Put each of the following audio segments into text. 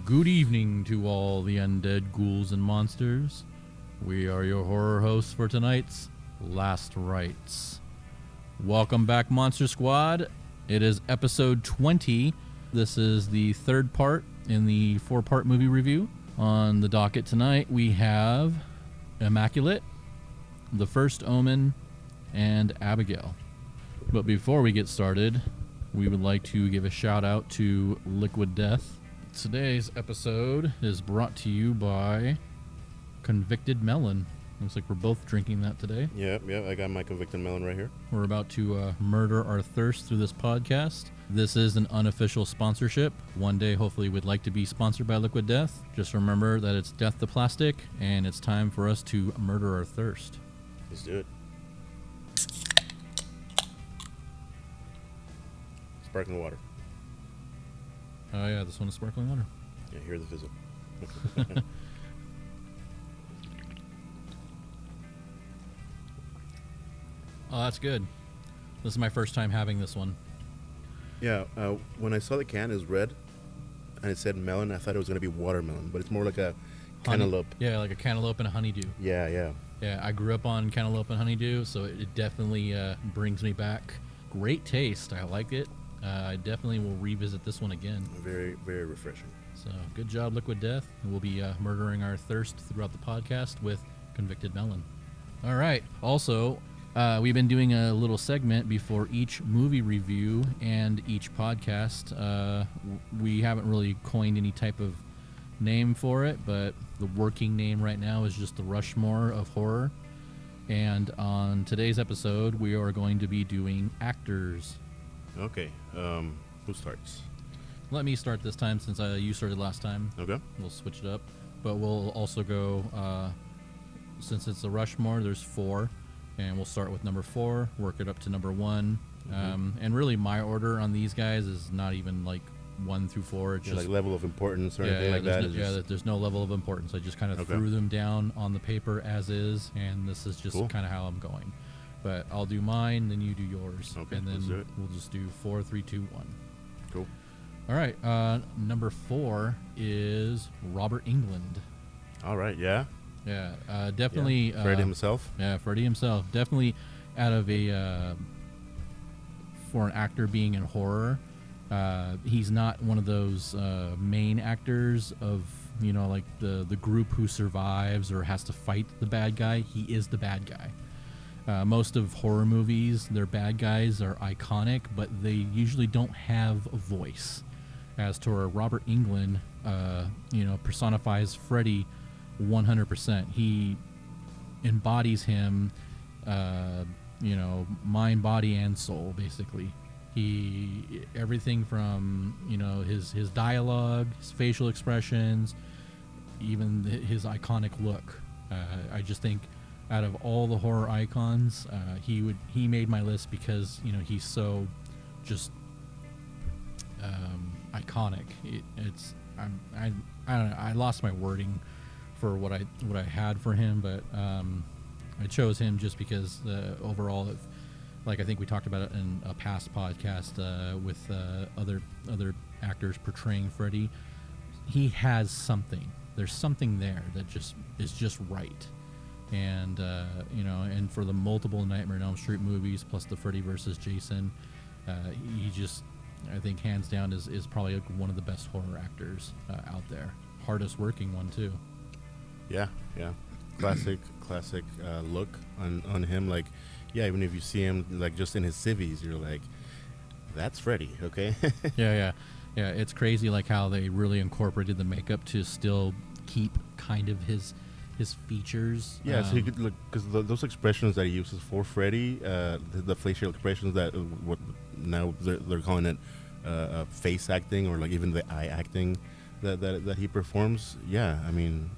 Good evening to all the undead ghouls and monsters. We are your horror hosts for tonight's Last Rites. Welcome back, Monster Squad. It is episode 20. This is the third part in the four-part movie review. On the docket tonight, we have Immaculate, The First Omen, and Abigail. But before we get started, we would like to give a shout out to Liquid Death. Today's episode is brought to you by Convicted Melon. Looks like we're both drinking that today. Yep, I got my Convicted Melon right here. We're about to murder our thirst through this podcast. This is an unofficial sponsorship. One day, hopefully, we'd like to be sponsored by Liquid Death. Just remember that it's death to plastic, and it's time for us to murder our thirst. Let's do it. Sparkling water. Oh yeah, this one is sparkling water. Yeah, hear the fizzle. Oh, that's good. This is my first time having this one. Yeah, when I saw the can, it was red, and it said melon. I thought it was going to be watermelon, but it's more like a cantaloupe. Yeah, like a cantaloupe and a honeydew. Yeah. Yeah, I grew up on cantaloupe and honeydew, so it definitely brings me back. Great taste. I like it. I definitely will revisit this one again. Very, very refreshing. So good job, Liquid Death. We'll be murdering our thirst throughout the podcast with Convicted Melon. All right. Also, we've been doing a little segment before each movie review and each podcast. We haven't really coined any type of name for it, but the working name right now is just the Rushmore of horror. And on today's episode, we are going to be doing actors. Okay, who starts? Let me start this time since you started last time. Okay. We'll switch it up. But we'll also go, since it's a Rushmore, there's 4. And we'll start with number 4, work it up to number 1. Mm-hmm. And really my order on these guys is not even like 1 through 4. It's just like level of importance or anything like that? There's no level of importance. I just kind of threw them down on the paper as is, and this is just kind of how I'm going. But I'll do mine, then you do yours. Okay, and then let's do it. We'll just do 4, 3, 2, 1. Cool. All right. Number 4 is Robert Englund. All right, yeah. Yeah, definitely. Yeah. Freddy himself? Yeah, Freddy himself. Definitely out of a, for an actor being in horror, he's not one of those main actors of, like the group who survives or has to fight the bad guy. He is the bad guy. Most of horror movies, their bad guys are iconic, but they usually don't have a voice. As to where Robert Englund, personifies Freddy 100%. He embodies him, mind, body, and soul, basically. Everything from, his dialogue, his facial expressions, even his iconic look. I just think out of all the horror icons, he made my list because he's so just iconic. I don't know. I lost my wording for what I had for him, but I chose him just because overall, like I think we talked about it in a past podcast with other actors portraying Freddy. He has something. There's something there that just is just right. And and for the multiple Nightmare on Elm Street movies plus the Freddy vs. Jason, he just, I think hands down is probably one of the best horror actors out there. Hardest working one too. Yeah. Classic look on him. Like, yeah, even if you see him like just in his civvies, you're like, that's Freddy, okay? Yeah. It's crazy like how they really incorporated the makeup to still keep kind of his features. Yeah, so you could look, because those expressions that he uses for Freddy, the facial expressions that what now they're calling it face acting, or like even the eye acting that he performs. Yeah, I mean,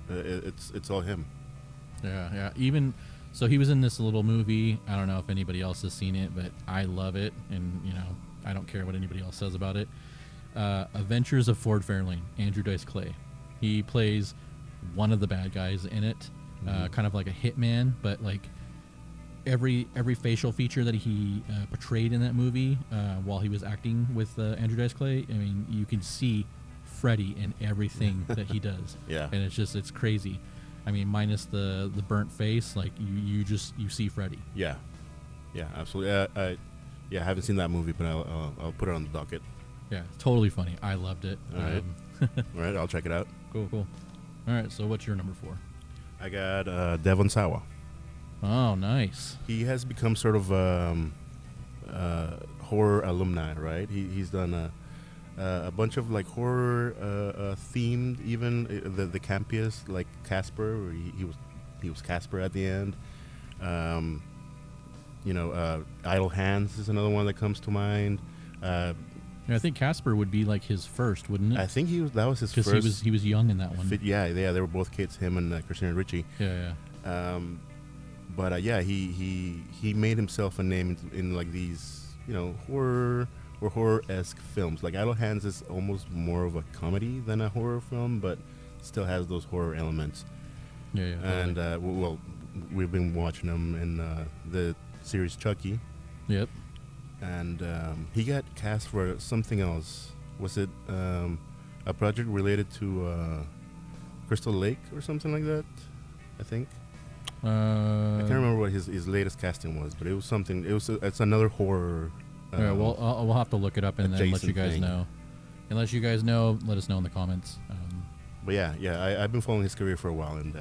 it's all him. Yeah. Even so, he was in this little movie. I don't know if anybody else has seen it, but I love it, and I don't care what anybody else says about it. Adventures of Ford Fairlane. Andrew Dice Clay. He plays one of the bad guys in it, kind of like a hitman, but like every facial feature that he portrayed in that movie while he was acting with Andrew Dice Clay, I mean, you can see Freddy in everything that he does. Yeah. And it's crazy. I mean, minus the burnt face, like you see Freddy. Yeah, absolutely. I haven't seen that movie, but I'll put it on the docket. Yeah, totally funny. I loved it. All right. All right, I'll check it out. Cool. All right, so what's your number 4? I got Devon Sawa. Oh, nice. He has become sort of horror alumni, right? He's done a bunch of like horror themed, even the campiest, like Casper, where he was Casper at the end. Idle Hands is another one that comes to mind. I think Casper would be like his first, wouldn't it? I think that was his first. Because he was young in that one. Yeah, they were both kids, him and Christina Ricci. Yeah. But he made himself a name in like these, horror or horror-esque films. Like Idle Hands is almost more of a comedy than a horror film, but still has those horror elements. Yeah. And we've been watching him in the series Chucky. Yep. And he got cast for something else. Was it a project related to Crystal Lake or something like that? I think. I can't remember what his latest casting was, but it was something. It's another horror. Yeah, well, we'll have to look it up and then let you guys thing. know. Unless you guys know, let us know in the comments. But I've been following his career for a while, and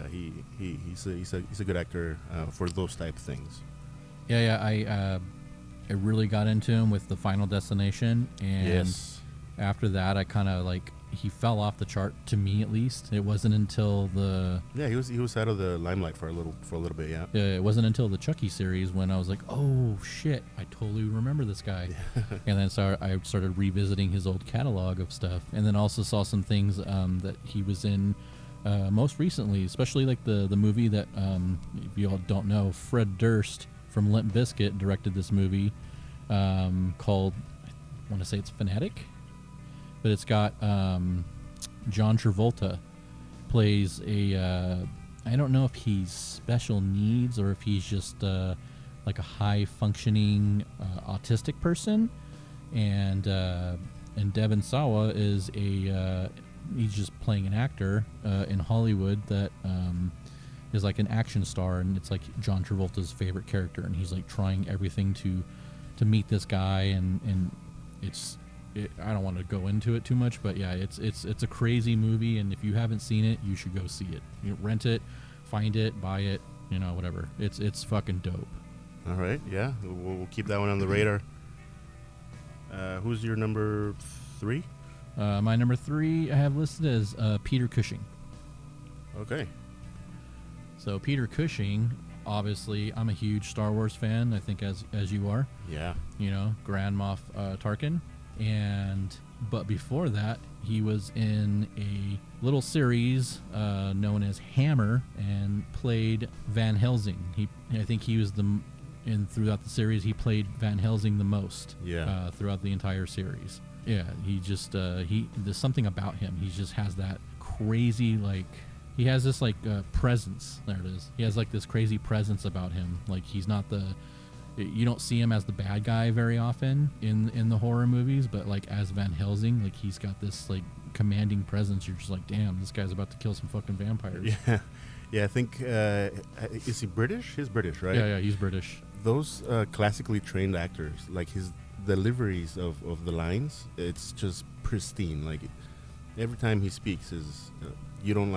he's a good actor for those type of things. I really got into him with the Final Destination, and Yes. after that, I kind of he fell off the chart, to me at least. It wasn't until he was out of the limelight for a little bit. Yeah. It wasn't until the Chucky series when I was like, oh shit, I totally remember this guy. And then I started revisiting his old catalog of stuff, and then also saw some things that he was in most recently, especially like the movie that if you all don't know, Fred Durst from Limp Bizkit directed this movie called, I want to say it's Fanatic, but it's got John Travolta plays I don't know if he's special needs or if he's just like a high functioning autistic person, and Devon Sawa is he's just playing an actor in Hollywood that is like an action star, and it's like John Travolta's favorite character, and he's like trying everything to meet this guy, and I don't want to go into it too much, but yeah, it's a crazy movie, and if you haven't seen it, you should go see it. Rent it, find it, buy it, whatever. It's fucking dope. All right, yeah, we'll keep that one on the radar. Who's your number 3? My number 3 I have listed as Peter Cushing. Okay. So Peter Cushing, obviously, I'm a huge Star Wars fan. I think as you are. Yeah. Grand Moff Tarkin. But before that, he was in a little series known as Hammer and played Van Helsing. I think he was throughout the series, he played Van Helsing the most. Yeah. Throughout the entire series. Yeah, he just there's something about him. He just has that crazy he has this presence. There it is. He has this crazy presence about him. He's not you don't see him as the bad guy very often in the horror movies, but as Van Helsing, he's got this commanding presence. You're just like, damn, this guy's about to kill some fucking vampires. Yeah. I think is he British? He's British, right? Yeah, he's British. Those classically trained actors, his deliveries of the lines, it's just pristine. Every time he speaks is you don't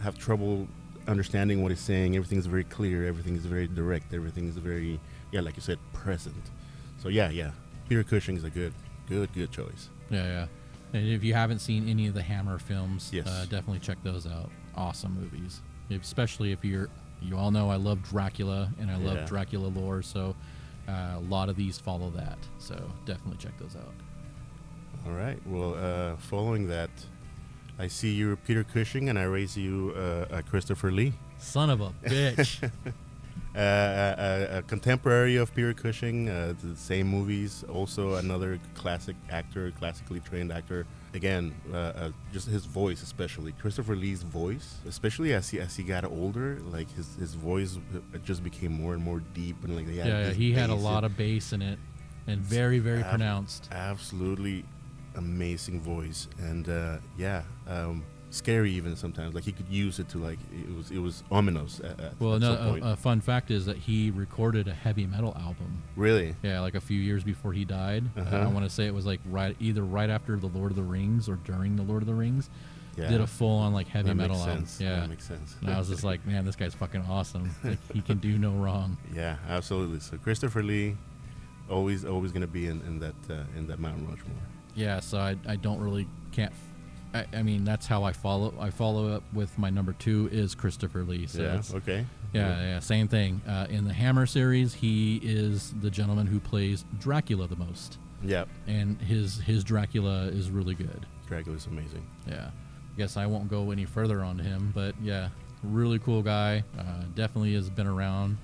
have trouble understanding what he's saying. Everything's very clear, everything's very direct, everything's very, like you said, present. So yeah, Peter Cushing is a good choice. Yeah. And if you haven't seen any of the Hammer films, yes, definitely check those out. Awesome movies, especially if you all know I love Dracula and I love Dracula lore, so a lot of these follow that, so definitely check those out. All right, well, following that, I see you're Peter Cushing, and I raise you Christopher Lee. Son of a bitch. A contemporary of Peter Cushing, the same movies. Also another classic actor, classically trained actor. Again, just his voice, especially Christopher Lee's voice, especially as he got older, his voice just became more and more deep, and he had a lot of bass in it, and very, very pronounced. Absolutely amazing voice, and scary even sometimes. Like he could use it to like it was ominous. Well, at some point. a fun fact is that he recorded a heavy metal album. Really? Yeah, like a few years before he died. Uh-huh. I want to say it was like either right after the Lord of the Rings or during the Lord of the Rings. Yeah. Did a full on like heavy That metal makes album. sense. Yeah, That makes sense. and I was just like, man, this guy's fucking awesome. Like, he can do no wrong. Yeah, absolutely. So Christopher Lee, always gonna be in that Mount Rushmore. Yeah, so I don't really can't. I mean, that's how I follow. I follow up with my number 2 is Christopher Lee. So Yeah. it's, Okay. yeah, same thing. In the Hammer series, he is the gentleman who plays Dracula the most, Yeah. and his Dracula is really good. Dracula's amazing. Yeah, guess I won't go any further on him, but yeah, really cool guy. Definitely has been around,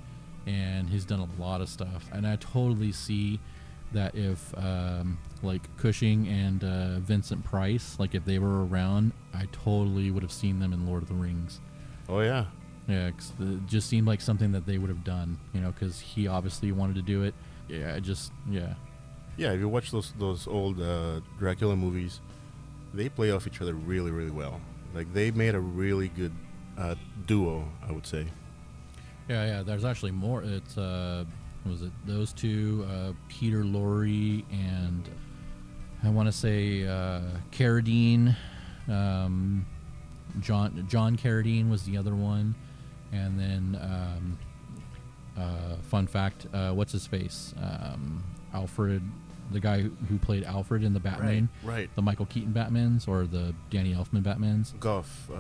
and he's done a lot of stuff. And I totally see that if like Cushing and Vincent Price, like if they were around, I totally would have seen them in Lord of the Rings. Oh yeah. Yeah, 'cause it just seemed like something that they would have done, because he obviously wanted to do it. Yeah, Yeah. If you watch those old Dracula movies, they play off each other really, really well. Like they made a really good duo, I would say. yeah. There's actually more. It's was it those two, Peter Lorre and I want to say Carradine. John Carradine was the other one, and then fun fact, what's his face? Alfred, the guy who played Alfred in the Batman, Right. the Michael Keaton Batmans or the Danny Elfman Batmans. Goff.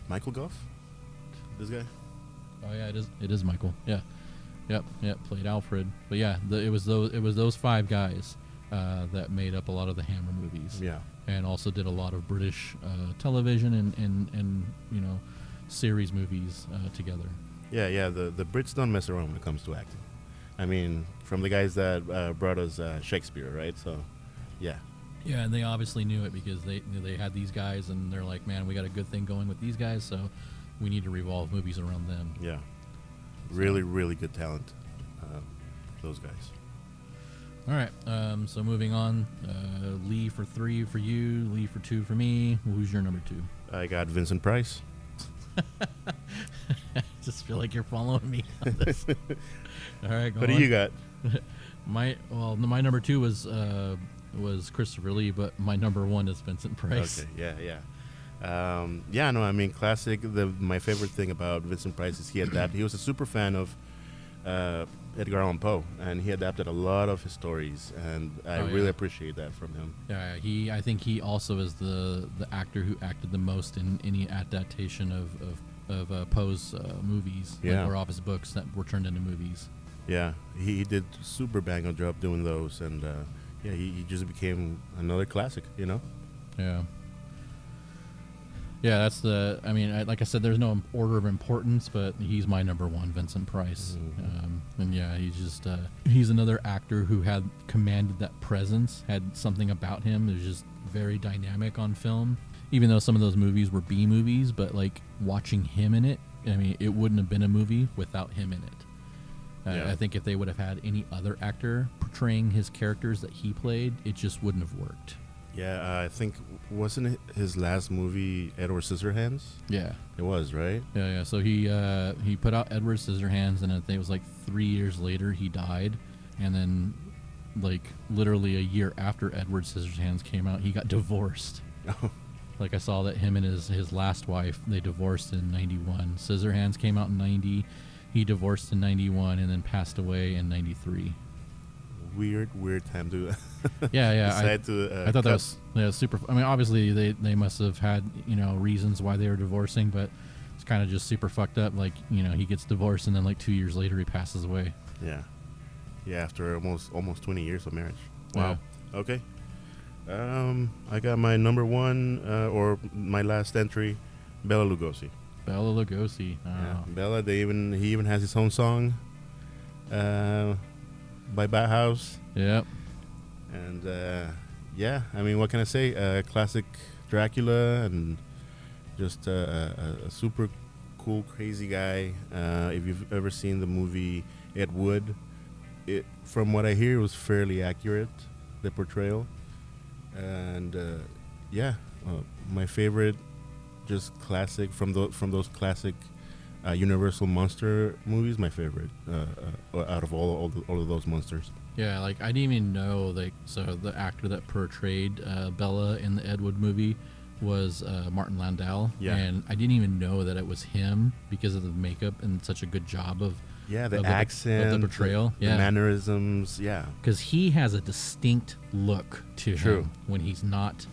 Michael Goff. This guy. Oh yeah, it is Michael. Yeah, yep, played Alfred. But yeah, it was those 5 guys that made up a lot of the Hammer movies. Yeah. And also did a lot of British television and series movies together. Yeah. The Brits don't mess around when it comes to acting. I mean, from the guys that brought us Shakespeare, right? So, yeah. Yeah, and they obviously knew it because they had these guys, and they're like, man, we got a good thing going with these guys, so we need to revolve movies around them. Yeah. Really, really good talent. Those guys. All right, so moving on, Lee for 3 for you, Lee for 2 for me. Who's your number 2? I got Vincent Price. I just feel like you're following me on this. All right, go What on. do you got? My number 2 was Christopher Lee, but my number 1 is Vincent Price. Okay, yeah. No, I mean, classic. My favorite thing about Vincent Price is he was a super fan of Edgar Allan Poe, and he adapted a lot of his stories, and I really appreciate that from him. Yeah, I think he also is the actor who acted the most in any adaptation of Poe's movies, or of his books that were turned into movies. Yeah, he did super bang on job doing those, and he just became another classic, Yeah. Yeah, that's I mean, like I said, there's no order of importance, but he's my number 1, Vincent Price. Mm-hmm. And yeah, he's just, he's another actor who had commanded that presence, had something about him that was just very dynamic on film. Even though some of those movies were B movies, but like watching him in it, I mean, it wouldn't have been a movie without him in it. I think if they would have had any other actor portraying his characters that he played, it just wouldn't have worked. Yeah, I think, wasn't it his last movie Edward Scissorhands? Yeah. It was, right? Yeah. So he put out Edward Scissorhands, and I think it was like 3 years later he died, and then like literally a year after Edward Scissorhands came out, he got divorced. Like I saw that him and his last wife, they divorced in 91. Scissorhands came out in 90. He divorced in 91 and then passed away in 93. Weird time to Yeah. I thought that was super. I mean, obviously they must have had reasons why they were divorcing, but it's kind of just super fucked up. Like he gets divorced and then like 2 years later he passes away. Yeah, after almost 20 years of marriage. Wow. Yeah. Okay. I got my number 1 or my last entry, Bela Lugosi. Bela Lugosi. Oh. Yeah, Bela. He even has his own song. By Bauhaus. Yep. And I mean, what can I say? Classic Dracula, and just a super cool, crazy guy. If you've ever seen the movie Ed Wood, from what I hear, it was fairly accurate, the portrayal. And yeah, my favorite, just classic from those classic Universal monster movies. My favorite out of all of those monsters. Yeah, like I didn't even know, like, so the actor that portrayed Bella in the Ed Wood movie was Martin Landau. Yeah. And I didn't even know that it was him because of the makeup and such a good job of The accent, of the portrayal, the mannerisms, because he has a distinct look to True. him when he's not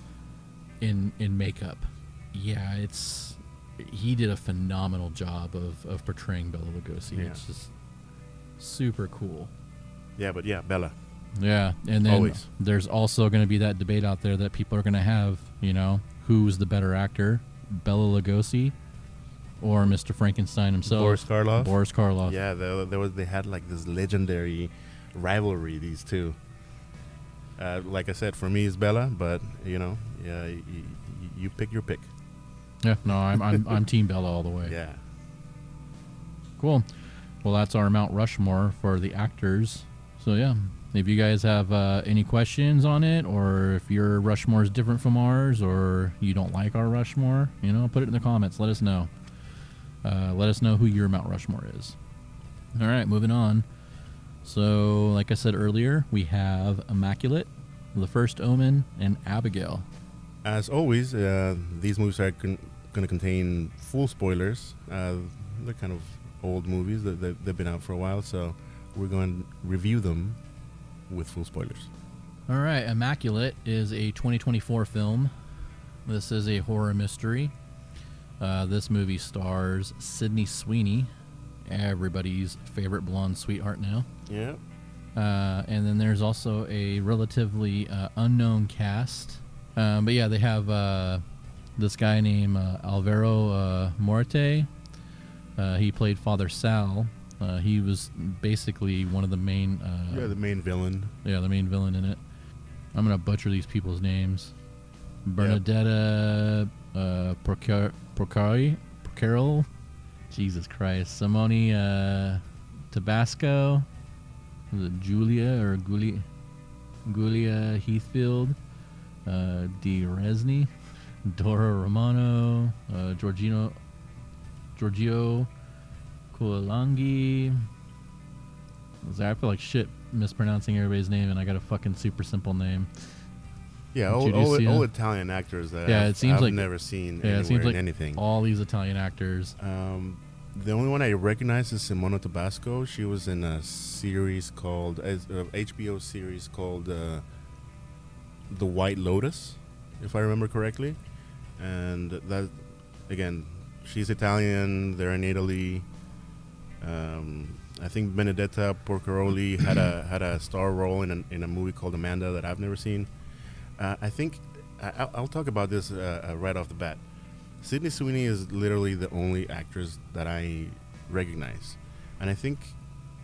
in makeup. Yeah, he did a phenomenal job of portraying Bela Lugosi. Yeah. It's just super cool. Yeah, but yeah, Bella. Yeah, and then Always. there's also going to be that debate out there that people are going to have, who's the better actor, Bela Lugosi or Mr. Frankenstein himself, Boris Karloff. Boris Karloff. Yeah, they had like this legendary rivalry, these two. Like I said, for me it's Bella, but yeah, you pick your pick. Yeah, no, I'm Team Bella all the way. Yeah. Cool. Well, that's our Mount Rushmore for the actors. So yeah, if you guys have any questions on it, or if your Rushmore is different from ours, or you don't like our Rushmore, put it in the comments. Let us know. Let us know who your Mount Rushmore is. All right, moving on. So, like I said earlier, we have Immaculate, The First Omen, and Abigail. As always, these movies are going to contain full spoilers. They're kind of old movies that they've been out for a while, so we're going to review them with full spoilers. All right, Immaculate is a 2024 film. This is a horror mystery. This movie stars Sydney Sweeney, everybody's favorite blonde sweetheart now. Yeah. And then there's also a relatively unknown cast. But yeah, they have this guy named Alvaro Morte. He played Father Sal. He was basically one of the main... the main villain. Yeah, the main villain in it. I'm going to butcher these people's names. Bernadetta Procaro. Jesus Christ. Simone Tabasco. Was it Julia Heathfield? Dee Resney. Dora Romano. Giorgio Kualangi. I feel like shit mispronouncing everybody's name, and I got a fucking super simple name. Yeah, all Italian actors that I've never seen anywhere in anything. All these Italian actors. The only one I recognize is Simona Tabasco. She was in a series called HBO series called The White Lotus, if I remember correctly. And that, again, she's Italian. They're in Italy. I think Benedetta Porcaroli had a star role in a movie called Amanda that I've never seen. I think I'll talk about this right off the bat. Sydney Sweeney is literally the only actress that I recognize, and I think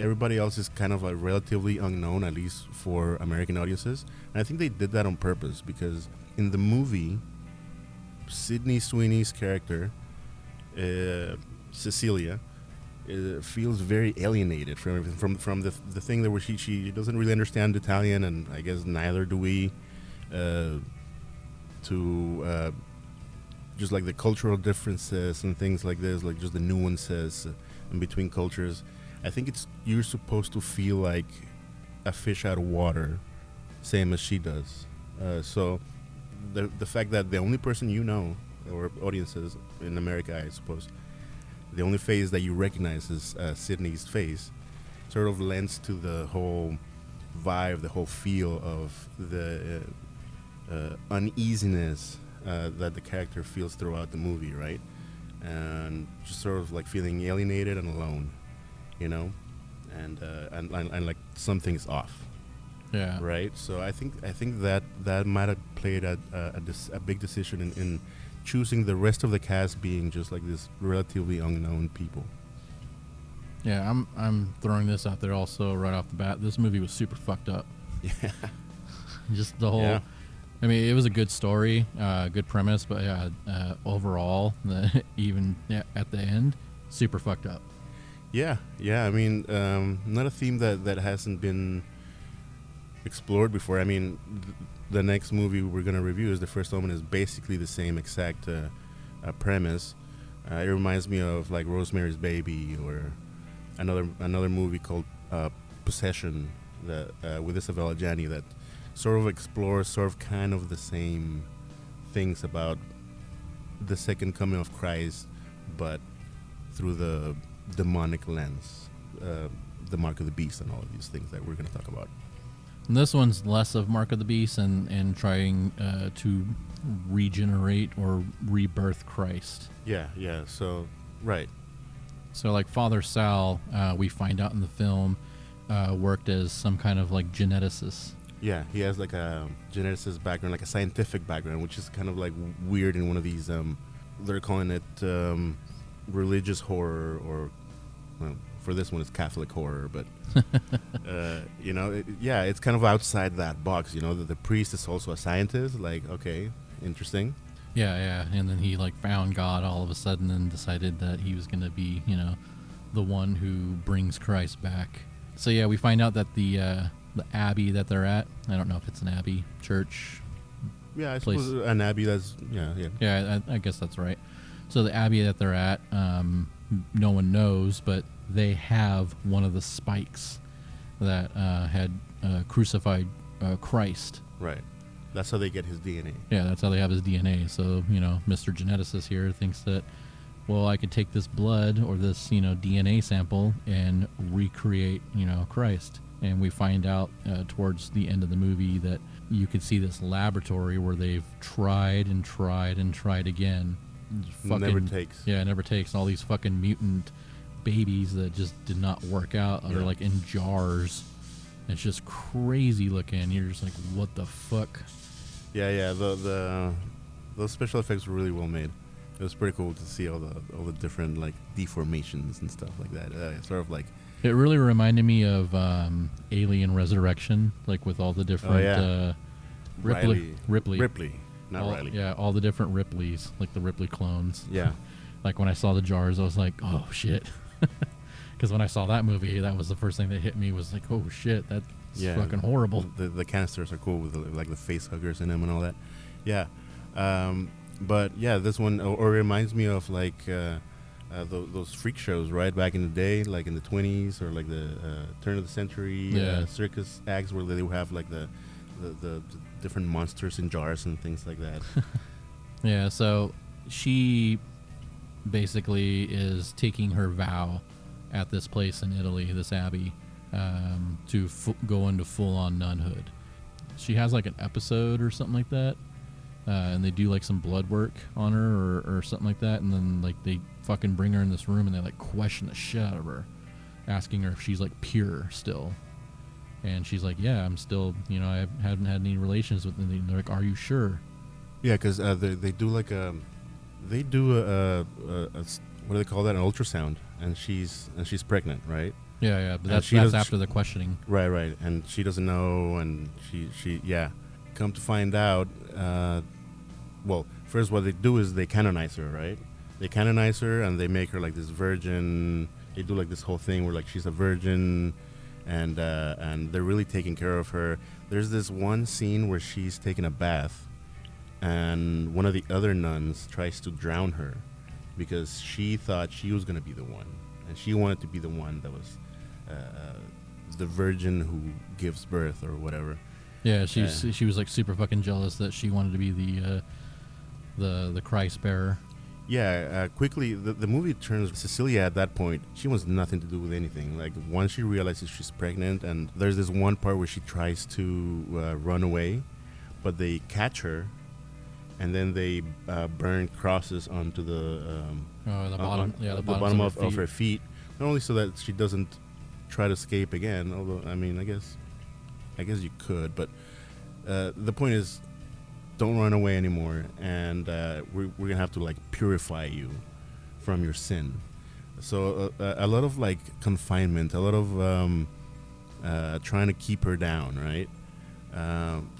everybody else is kind of like relatively unknown, at least for American audiences. And I think they did that on purpose, because in the movie, Sydney Sweeney's character, Cecilia, feels very alienated from everything, from the thing that where she doesn't really understand Italian, and I guess neither do we. Just like the cultural differences and things like this, like just the nuances in between cultures. I think you're supposed to feel like a fish out of water, same as she does. So the fact that the only person or audiences in America, I suppose, the only face that you recognize is Sydney's face, sort of lends to the whole vibe, the whole feel of the uneasiness that the character feels throughout the movie, right? And just sort of like feeling alienated and alone, and like something's off. Yeah. Right. So I think that might have played a big decision in choosing the rest of the cast being just like this relatively unknown people. Yeah, I'm throwing this out there also right off the bat. This movie was super fucked up. Yeah. Just the whole. Yeah. I mean, it was a good story, good premise, but overall, even at the end, super fucked up. Yeah. I mean, not a theme that hasn't been explored before. I mean, the next movie we're gonna review is The First Omen. Is basically the same exact premise. It reminds me of like Rosemary's Baby or another movie called Possession that with Isabella Gianni that sort of explores sort of kind of the same things about the second coming of Christ, but through the demonic lens, the mark of the beast, and all of these things that we're going to talk about. And this one's less of Mark of the Beast and trying to regenerate or rebirth Christ. Yeah. So, right. So, like Father Sal, we find out in the film, worked as some kind of like geneticist. Yeah, he has like a geneticist background, like a scientific background, which is kind of like weird in one of these. They're calling it religious horror, or well, for this one it's Catholic horror, but it's kind of outside that box. You know, the priest is also a scientist. Like, okay, interesting. Yeah, and then he like found God all of a sudden and decided that he was going to be, the one who brings Christ back. So yeah, we find out that the abbey that they're at, I don't know if it's an abbey, church. Yeah, I place. suppose an abbey. That's yeah. Yeah, I guess that's right. So the abbey that they're at, no one knows, but they have one of the spikes that had crucified Christ. Right. That's how they get his DNA. Yeah, that's how they have his DNA. So, Mr. Geneticist here thinks that, well, I could take this blood or this, DNA sample and recreate, Christ. And we find out towards the end of the movie that you could see this laboratory where they've tried and tried and tried again. Never takes. Yeah, it never takes. All these fucking mutant babies that just did not work out. They're like in jars. It's just crazy looking. You're just like, what the fuck? Yeah. Those special effects were really well made. It was pretty cool to see all the different like deformations and stuff like that. Sort of like. It really reminded me of Alien Resurrection, like with all the different Ripley. Not Riley. Yeah, all the different Ripleys, like the Ripley clones. Yeah. Like when I saw the jars, I was like, oh shit. Because when I saw that movie, that was the first thing that hit me was like, oh shit, that's fucking horrible. The canisters are cool with like the face huggers in them and all that. Yeah. But yeah, this one or reminds me of like those freak shows, right? Back in the day, like in the 20s or like the turn of the century circus acts where they would have like the different monsters in jars and things like that. Yeah, so she basically is taking her vow at this place in Italy, this abbey, to go into full-on nunhood. She has like an episode or something like that, and they do like some blood work on her or something like that, and then like they fucking bring her in this room and they like question the shit out of her, asking her if she's like pure still. And she's like, yeah, I'm still, I haven't had any relations with them. And they're like, are you sure? Yeah, because they do like a what do they call that? An ultrasound, and she's pregnant, right? Yeah, but that's after the questioning. Right, and she doesn't know, and she come to find out. Well, first what they do is they canonize her, right? They canonize her and they make her like this virgin. They do like this whole thing where like she's a virgin. And they're really taking care of her. There's this one scene where she's taking a bath, and one of the other nuns tries to drown her because she thought she was going to be the one, and she wanted to be the one that was the virgin who gives birth or whatever. Yeah, she was like super fucking jealous that she wanted to be the Christ bearer. Yeah, quickly, the movie turns Cecilia at that point. She wants nothing to do with anything. Like, once she realizes she's pregnant, and there's this one part where she tries to run away, but they catch her, and then they burn crosses onto the bottom, the bottom of her feet. Not only so that she doesn't try to escape again, although, I mean, I guess you could, but the point is, don't run away anymore, and we're gonna have to like purify you from your sin. So a lot of like confinement, a lot of trying to keep her down, right?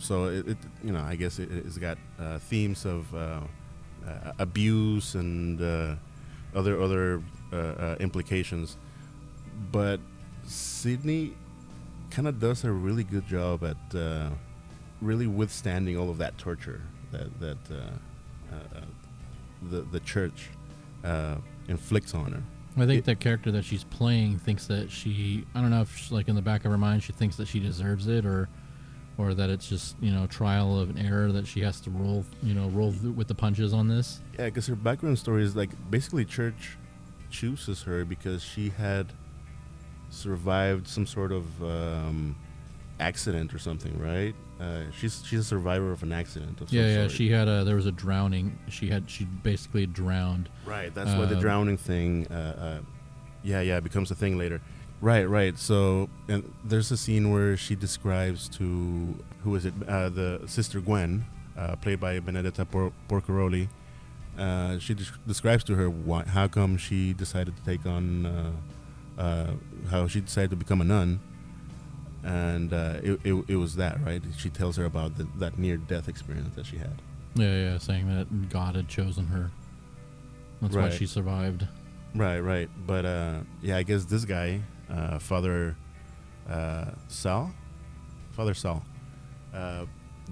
So it I guess it's got themes of abuse and other implications, but Sydney kind of does a really good job at really withstanding all of that torture that the church inflicts on her. I think the character that she's playing thinks that I don't know if she's, like in the back of her mind she thinks that she deserves it, or that it's just trial of an error that she has to roll with the punches on this. Yeah, because her background story is like basically church chooses her because she had survived some sort of accident or something, right? She's a survivor of an accident of some sort. She had there was a drowning. She basically drowned. Right, that's why the drowning thing becomes a thing later. Right. So, and there's a scene where she describes to the sister Gwen, played by Benedetta Porcaroli. She describes to her how come she decided to take on, how she decided to become a nun, and it was that, right? She tells her about that near-death experience that she had. Yeah, saying that God had chosen her. That's why she survived. Right. But I guess this guy, Father Sal,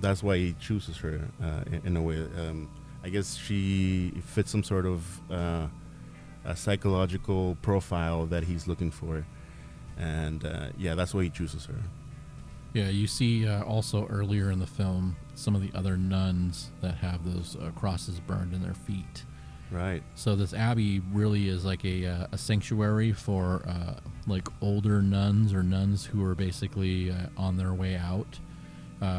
that's why he chooses her in a way. I guess she fits some sort of a psychological profile that he's looking for, and that's why he chooses her. Yeah, you see also earlier in the film some of the other nuns that have those crosses burned in their feet. Right. So this abbey really is like a sanctuary for like older nuns or nuns who are basically on their way out,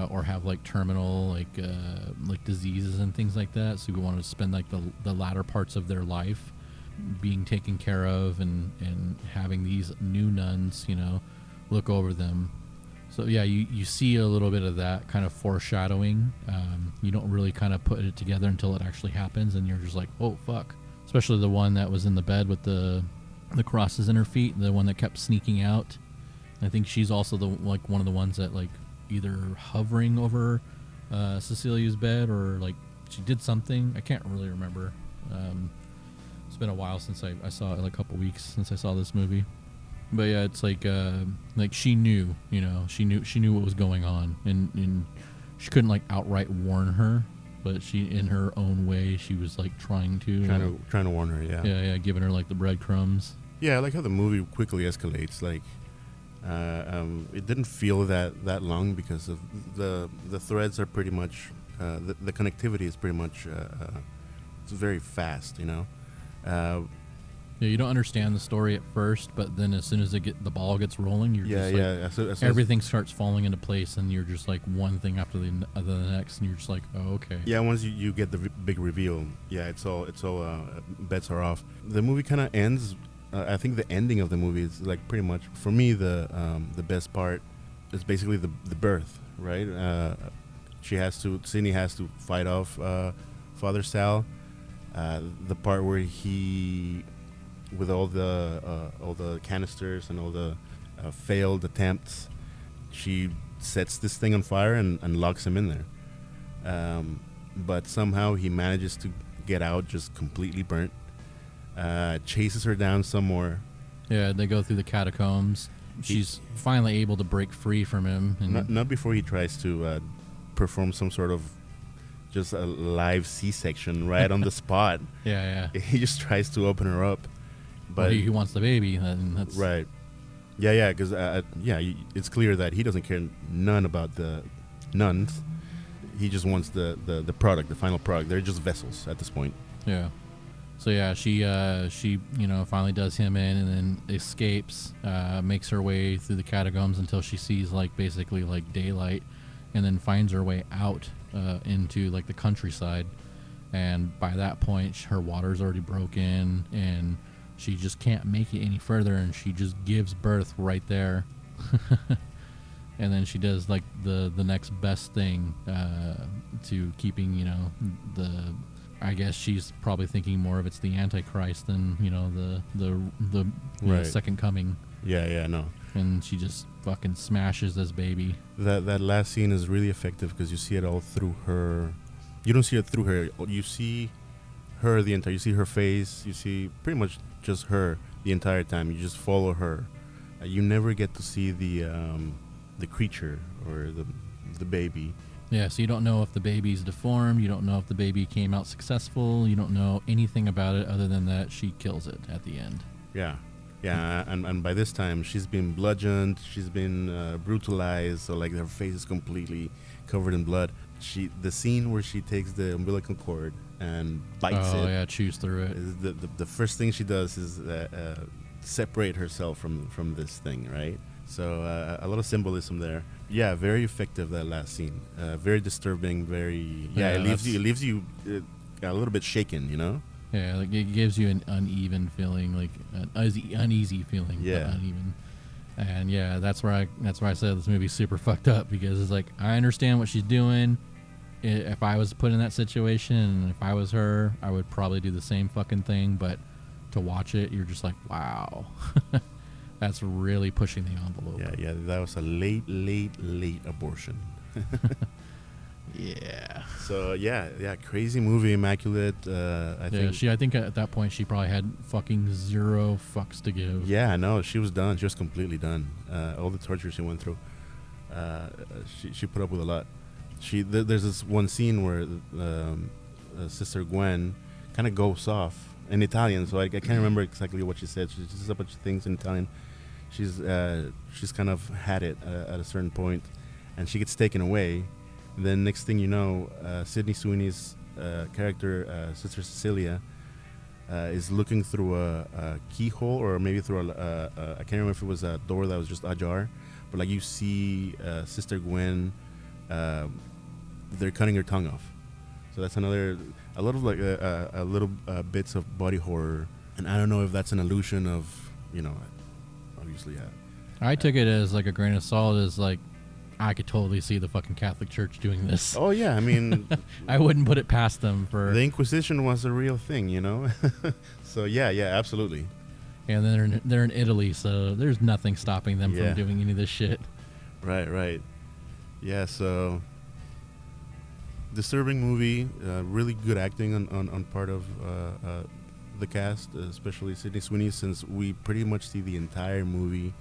or have like terminal like diseases and things like that. So we want to spend like the latter parts of their life being taken care of and having these new nuns, look over them. So yeah, you see a little bit of that kind of foreshadowing. You don't really kind of put it together until it actually happens, and you're just like, oh fuck. Especially the one that was in the bed with the crosses in her feet, the one that kept sneaking out. I think she's also one of the ones that like either hovering over Cecilia's bed, or like she did something. I can't really remember. It's been a while since I saw it, like a couple weeks since I saw this movie. But yeah, it's like she knew, she knew what was going on, and she couldn't like outright warn her, but she, in her own way, she was like trying to warn her. Yeah, giving her like the breadcrumbs. Yeah, I like how the movie quickly escalates. Like, it didn't feel that long because of the threads are pretty much the connectivity is pretty much it's very fast, Yeah, you don't understand the story at first, but then as soon as the ball gets rolling, everything starts falling into place, and you're just like one thing after the next, and you're just like, oh, okay. Yeah, once you get the big reveal, it's all bets are off. The movie kind of ends. I think the ending of the movie is like pretty much, for me, the best part is basically the birth, right? Sydney has to fight off Father Sal. The part where he, with all the canisters and all the failed attempts, she sets this thing on fire and locks him in there. But somehow he manages to get out just completely burnt. Chases her down some more. Yeah, they go through the catacombs. She's finally able to break free from him. And not before he tries to perform some sort of just a live C-section right on the spot. Yeah. He just tries to open her up. But he wants the baby, and that's right. Yeah, because it's clear that he doesn't care none about the nuns. He just wants the product, the final product. They're just vessels at this point. Yeah. So yeah, she finally does him in, and then escapes, makes her way through the catacombs until she sees like basically like daylight, and then finds her way out into like the countryside. And by that point, her water's already broken, and she just can't make it any further, and she just gives birth right there. And then she does like the next best thing to keeping, I guess she's probably thinking more of it's the Antichrist than, the second coming. Yeah, no. And she just fucking smashes this baby. That last scene is really effective because you see it all through her. You don't see it through her. You see her you see her face. You see pretty much just her the entire time. You just follow her. You never get to see the the creature or the baby. Yeah, so you don't know if the baby's deformed. You don't know if the baby came out successful. You don't know anything about it other than that she kills it at the end. Yeah. Yeah, and by this time she's been bludgeoned, she's been brutalized, so like her face is completely covered in blood. The scene where she takes the umbilical cord and bites it. Oh yeah, chews through it. Is the first thing she does is separate herself from this thing, right? So a lot of symbolism there. Yeah, very effective, that last scene. Very disturbing. Very it leaves you a little bit shaken, you know. Yeah, like it gives you an uneven feeling, like an uneasy feeling. Yeah, but uneven. And yeah, that's why I said this movie's super fucked up, because it's like I understand what she's doing. If I was put in that situation, and if I was her, I would probably do the same fucking thing. But to watch it, you're just like, wow. That's really pushing the envelope. Yeah, that was a late abortion. Yeah. So yeah, crazy movie, immaculate. I think at that point she probably had fucking zero fucks to give. Yeah, no, she was done. She was completely done. All the torture she went through, she put up with a lot. There's this one scene where Sister Gwen kind of goes off in Italian, so I can't remember exactly what she said. She says a bunch of things in Italian. She's kind of had it at a certain point, and she gets taken away. And then next thing you know, Sydney Sweeney's character, Sister Cecilia, is looking through a keyhole, or maybe through I can't remember if it was a door that was just ajar, but like you see Sister Gwen, they're cutting her tongue off. So that's a lot of like a little bits of body horror, and I don't know if that's an illusion of, obviously. I took it as like a grain of salt, as like I could totally see the fucking Catholic Church doing this. Oh yeah, I mean, I wouldn't put it past them for the Inquisition was a real thing, So yeah, absolutely. And then they're in Italy, so there's nothing stopping them from doing any of this shit. Right. Yeah, so disturbing movie, really good acting on part of the cast, especially Sydney Sweeney, since we pretty much see the entire movie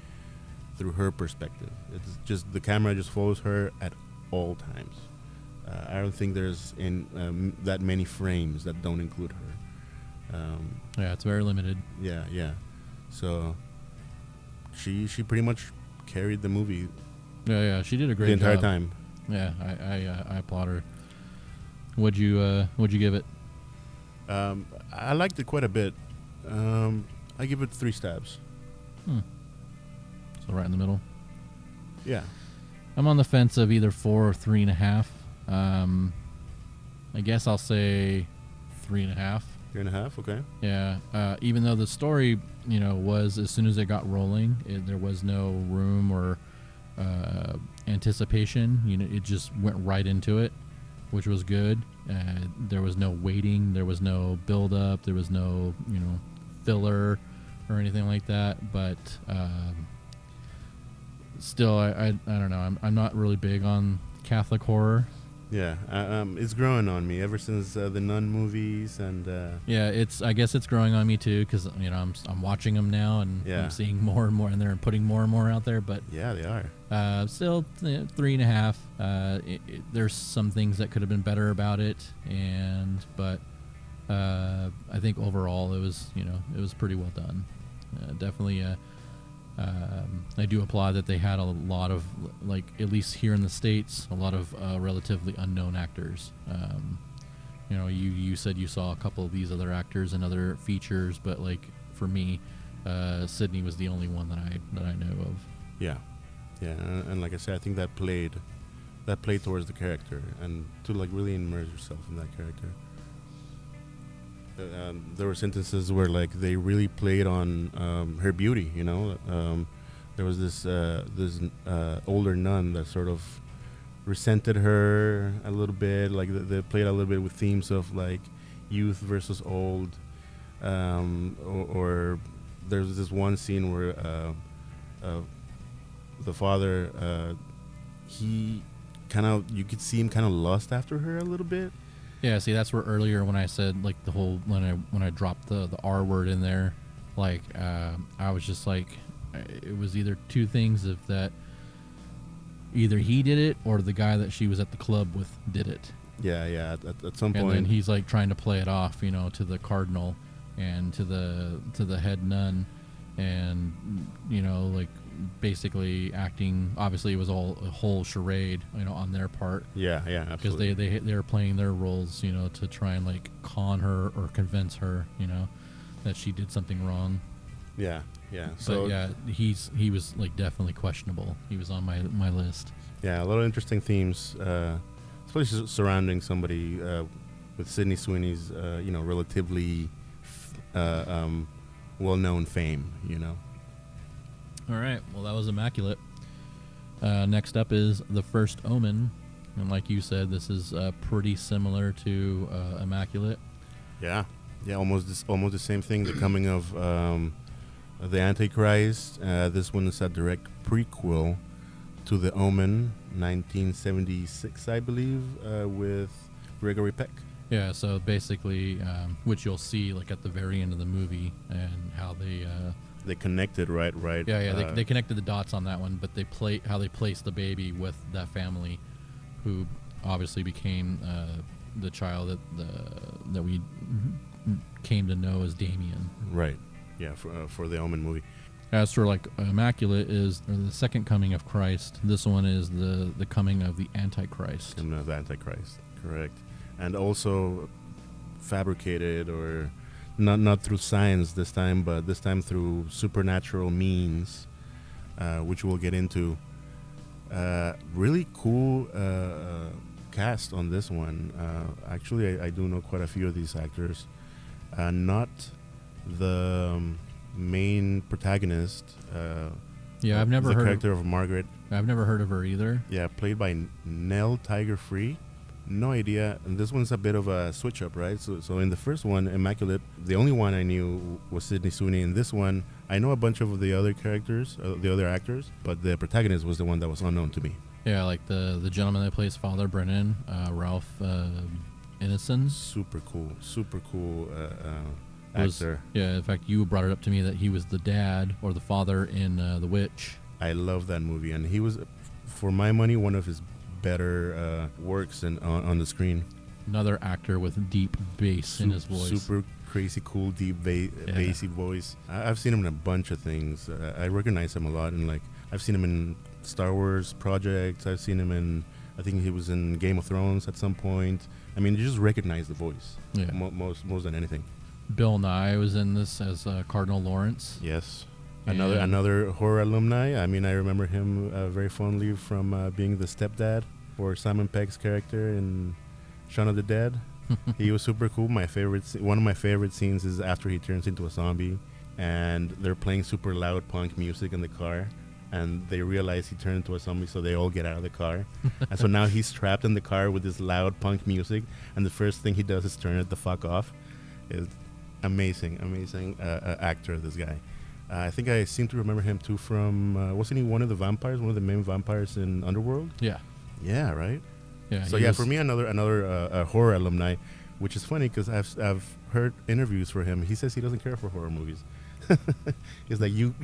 through her perspective. It's just the camera just follows her at all times. I don't think there's that many frames that don't include her. Yeah, it's very limited. Yeah. So she pretty much carried the movie. Yeah, she did a great job the entire job. time. Yeah, I applaud her. What'd you give it? I liked it quite a bit. I give it 3 stabs. So right in the middle. Yeah. I'm on the fence of either 4 or 3.5. I guess I'll say 3.5. 3.5, okay. Yeah. Even though the story, was, as soon as it got rolling, there was no room or anticipation. It just went right into it, which was good. There was no waiting. There was no build up. There was no, filler or anything like that. But still, I don't know. I'm not really big on Catholic horror. Yeah, it's growing on me ever since the Nun movies and. Yeah, I guess it's growing on me too, because I'm watching them now, and I'm seeing more and more, and they're putting more and more out there. But yeah, they are. Still 3.5. There's some things that could have been better about it, but I think overall it was pretty well done. Definitely. I do applaud that they had a lot of, like, at least here in the States, a lot of relatively unknown actors. You said you saw a couple of these other actors and other features, but like for me, Sydney was the only one that I know of. Yeah, and like I said, I think that played towards the character and to like really immerse yourself in that character. There were sentences where like they really played on her beauty. There was this older nun that sort of resented her a little bit. Like they played a little bit with themes of like youth versus old, or there's this one scene where the father he kind of, you could see him kind of lust after her a little bit. Yeah, see, that's where earlier when I said like the whole when I dropped the R word in there, like I was just like, it was either two things, of that either he did it or the guy that she was at the club with did it. Yeah. At some And point, then he's like trying to play it off, to the cardinal and to the head nun, and like basically acting. Obviously, it was all a whole charade, on their part. Yeah, Because absolutely. they were playing their roles, to try and like con her or convince her, that she did something wrong. Yeah. But yeah, he was like definitely questionable. He was on my list. Yeah, a lot of interesting themes, especially surrounding somebody with Sydney Sweeney's, relatively well-known fame. All right. Well, that was Immaculate. Next up is The First Omen. And like you said, this is pretty similar to Immaculate. Yeah, almost the same thing. The coming of the Antichrist. This one is a direct prequel to The Omen, 1976, I believe, with Gregory Peck. Yeah, so basically, which you'll see like at the very end of the movie, and how they connected, right? Yeah. They connected the dots on that one, but how they placed the baby with that family, who obviously became the child that we came to know as Damien. Right. Yeah, for the Omen movie. As for like Immaculate is the second coming of Christ. This one is the coming of the Antichrist. Coming of the Antichrist, correct. And also fabricated, or not through science this time, but this time through supernatural means, which we'll get into. Really cool cast on this one. Actually, I do know quite a few of these actors. Not the main protagonist. Yeah, I've never the heard character of Margaret. I've never heard of her either. Yeah, played by Nell Tiger Free. No idea. And this one's a bit of a switch up, right? So in the first one, Immaculate, the only one I knew was Sydney Sweeney. In this one, I know a bunch of the other characters, the other actors, but the protagonist was the one that was unknown to me. Yeah, like the gentleman that plays Father Brennan, Ralph Ineson. Super cool actor. Yeah, in fact, you brought it up to me that he was the dad or the father in The Witch. I love that movie, and he was, for my money, one of his better works on the screen. Another actor with deep bass in his voice. Super crazy cool, deep bassy voice. I've seen him in a bunch of things. I recognize him a lot, and like I've seen him in Star Wars projects. I've seen him in, I think he was in Game of Thrones at some point. I mean, you just recognize the voice. Yeah. Most than anything. Bill Nye was in this as Cardinal Lawrence. Yes. And Another horror alumni. I mean, I remember him very fondly from being the stepdad for Simon Pegg's character in Shaun of the Dead. He was super cool. One of my favorite scenes is after he turns into a zombie, and they're playing super loud punk music in the car, and they realize he turned into a zombie, so they all get out of the car. And so now he's trapped in the car with this loud punk music, and the first thing he does is turn it the fuck off. It's amazing actor, this guy. I think I seem to remember him too from, wasn't he one of the main vampires in Underworld? Yeah. Yeah, right? Yeah. So yeah, for me, another horror alumni, which is funny because I've heard interviews for him. He says he doesn't care for horror movies. He's like, you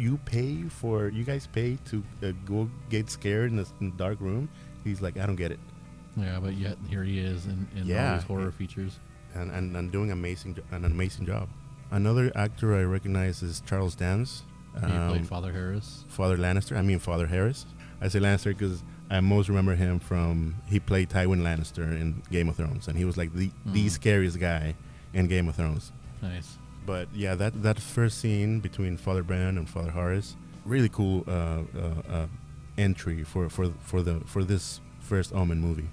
guys pay to go get scared in a dark room. He's like, I don't get it. Yeah, but yet here he is in all these horror features. And doing an amazing job. Another actor I recognize is Charles Dance. He played Father Harris. Father Harris. I say Lannister because I most remember him from, he played Tywin Lannister in Game of Thrones, and he was like the scariest guy in Game of Thrones. Nice. But yeah, that first scene between Father Brennan and Father Harris, really cool entry for this first Omen movie.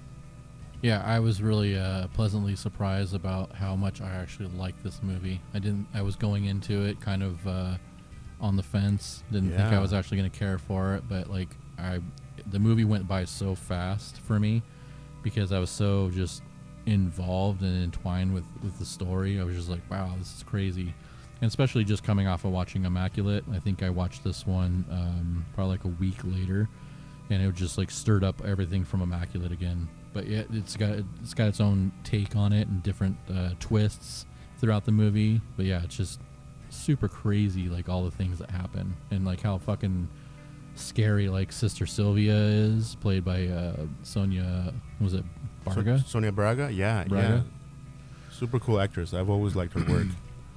Yeah, I was really pleasantly surprised about how much I actually liked this movie. I was going into it kind of on the fence. Didn't think I was actually going to care for it, but like the movie went by so fast for me because I was so just involved and entwined with the story. I was just like, wow, this is crazy. And especially just coming off of watching Immaculate. I think I watched this one probably like a week later, and it just like stirred up everything from Immaculate again. But yeah, it's got its own take on it and different twists throughout the movie. But yeah, it's just super crazy, like all the things that happen and like how fucking scary like Sister Sylvia is, played by Sonia. Was it Barga? Sonia Braga. Yeah, Braga? super cool actress. I've always liked her work.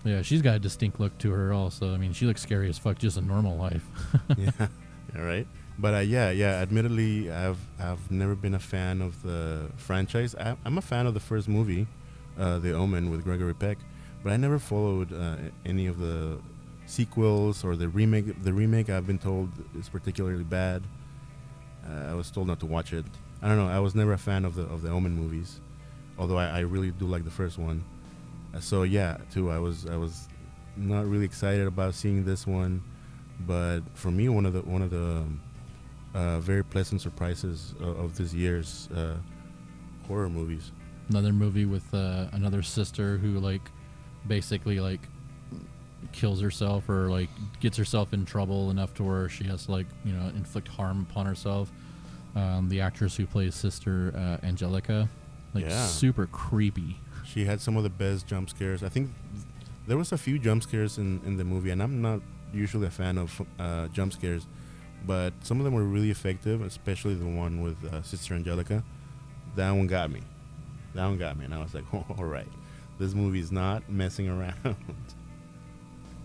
Yeah, she's got a distinct look to her. Also, I mean, she looks scary as fuck just in normal life. Yeah, right. But yeah. Admittedly, I've never been a fan of the franchise. I'm a fan of the first movie, The Omen with Gregory Peck, but I never followed any of the sequels or the remake. The remake, I've been told, is particularly bad. I was told not to watch it. I don't know. I was never a fan of the Omen movies, although I really do like the first one. So yeah, too. I was not really excited about seeing this one, but for me, one of the very pleasant surprises of this year's horror movies. Another movie with another sister who like basically like kills herself or like gets herself in trouble enough to where she has to like, you know, inflict harm upon herself. The actress who plays Sister Angelica, like super creepy. She had some of the best jump scares. I think there was a few jump scares in the movie, and I'm not usually a fan of jump scares, but some of them were really effective, especially the one with Sister Angelica. That one got me. And I was like, oh, all right, this movie is not messing around.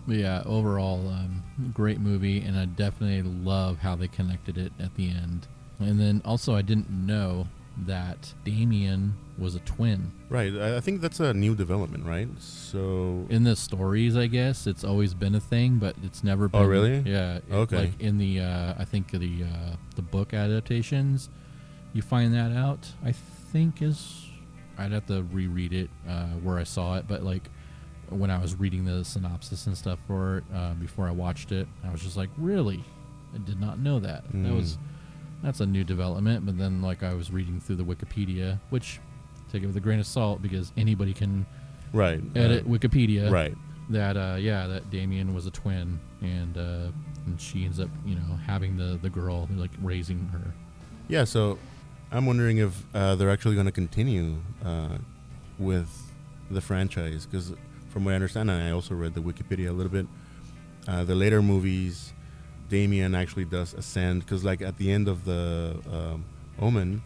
But yeah, overall, great movie, and I definitely love how they connected it at the end. And then also, I didn't know that Damien was a twin. Right. I think that's a new development, right? So in the stories, I guess it's always been a thing, but it's never been. Oh, really? Yeah. Okay. Like in the, I think the book adaptations, you find that out. I think I'd have to reread it where I saw it, but like when I was reading the synopsis and stuff for it before I watched it, I was just like, really? I did not know that. That's a new development. But then like I was reading through the Wikipedia, which take it with a grain of salt because anybody can edit Wikipedia. Right. That that Damien was a twin, and she ends up, you know, having the girl, like raising her. Yeah. So I'm wondering if they're actually going to continue with the franchise, because from what I understand, and I also read the Wikipedia a little bit, the later movies, Damien actually does ascend, because like at the end of the Omen,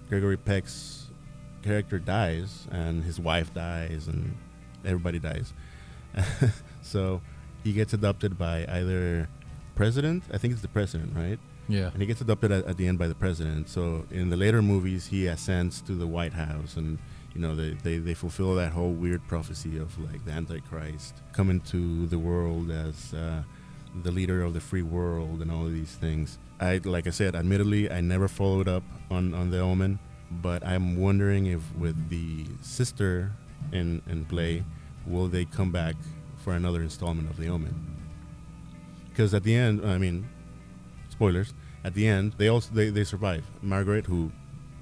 Gregory Peck's character dies and his wife dies and everybody dies. So he gets adopted by either president, I think it's the president, right? Yeah. And he gets adopted at the end by the president. So in the later movies, he ascends to the White House, and you know they fulfill that whole weird prophecy of like the Antichrist coming to the world as the leader of the free world and all of these things. Like I said, admittedly, I never followed up on The Omen, but I'm wondering if with the sister in play, will they come back for another installment of The Omen? Because at the end, I mean, spoilers, at the end, they survive. Margaret, who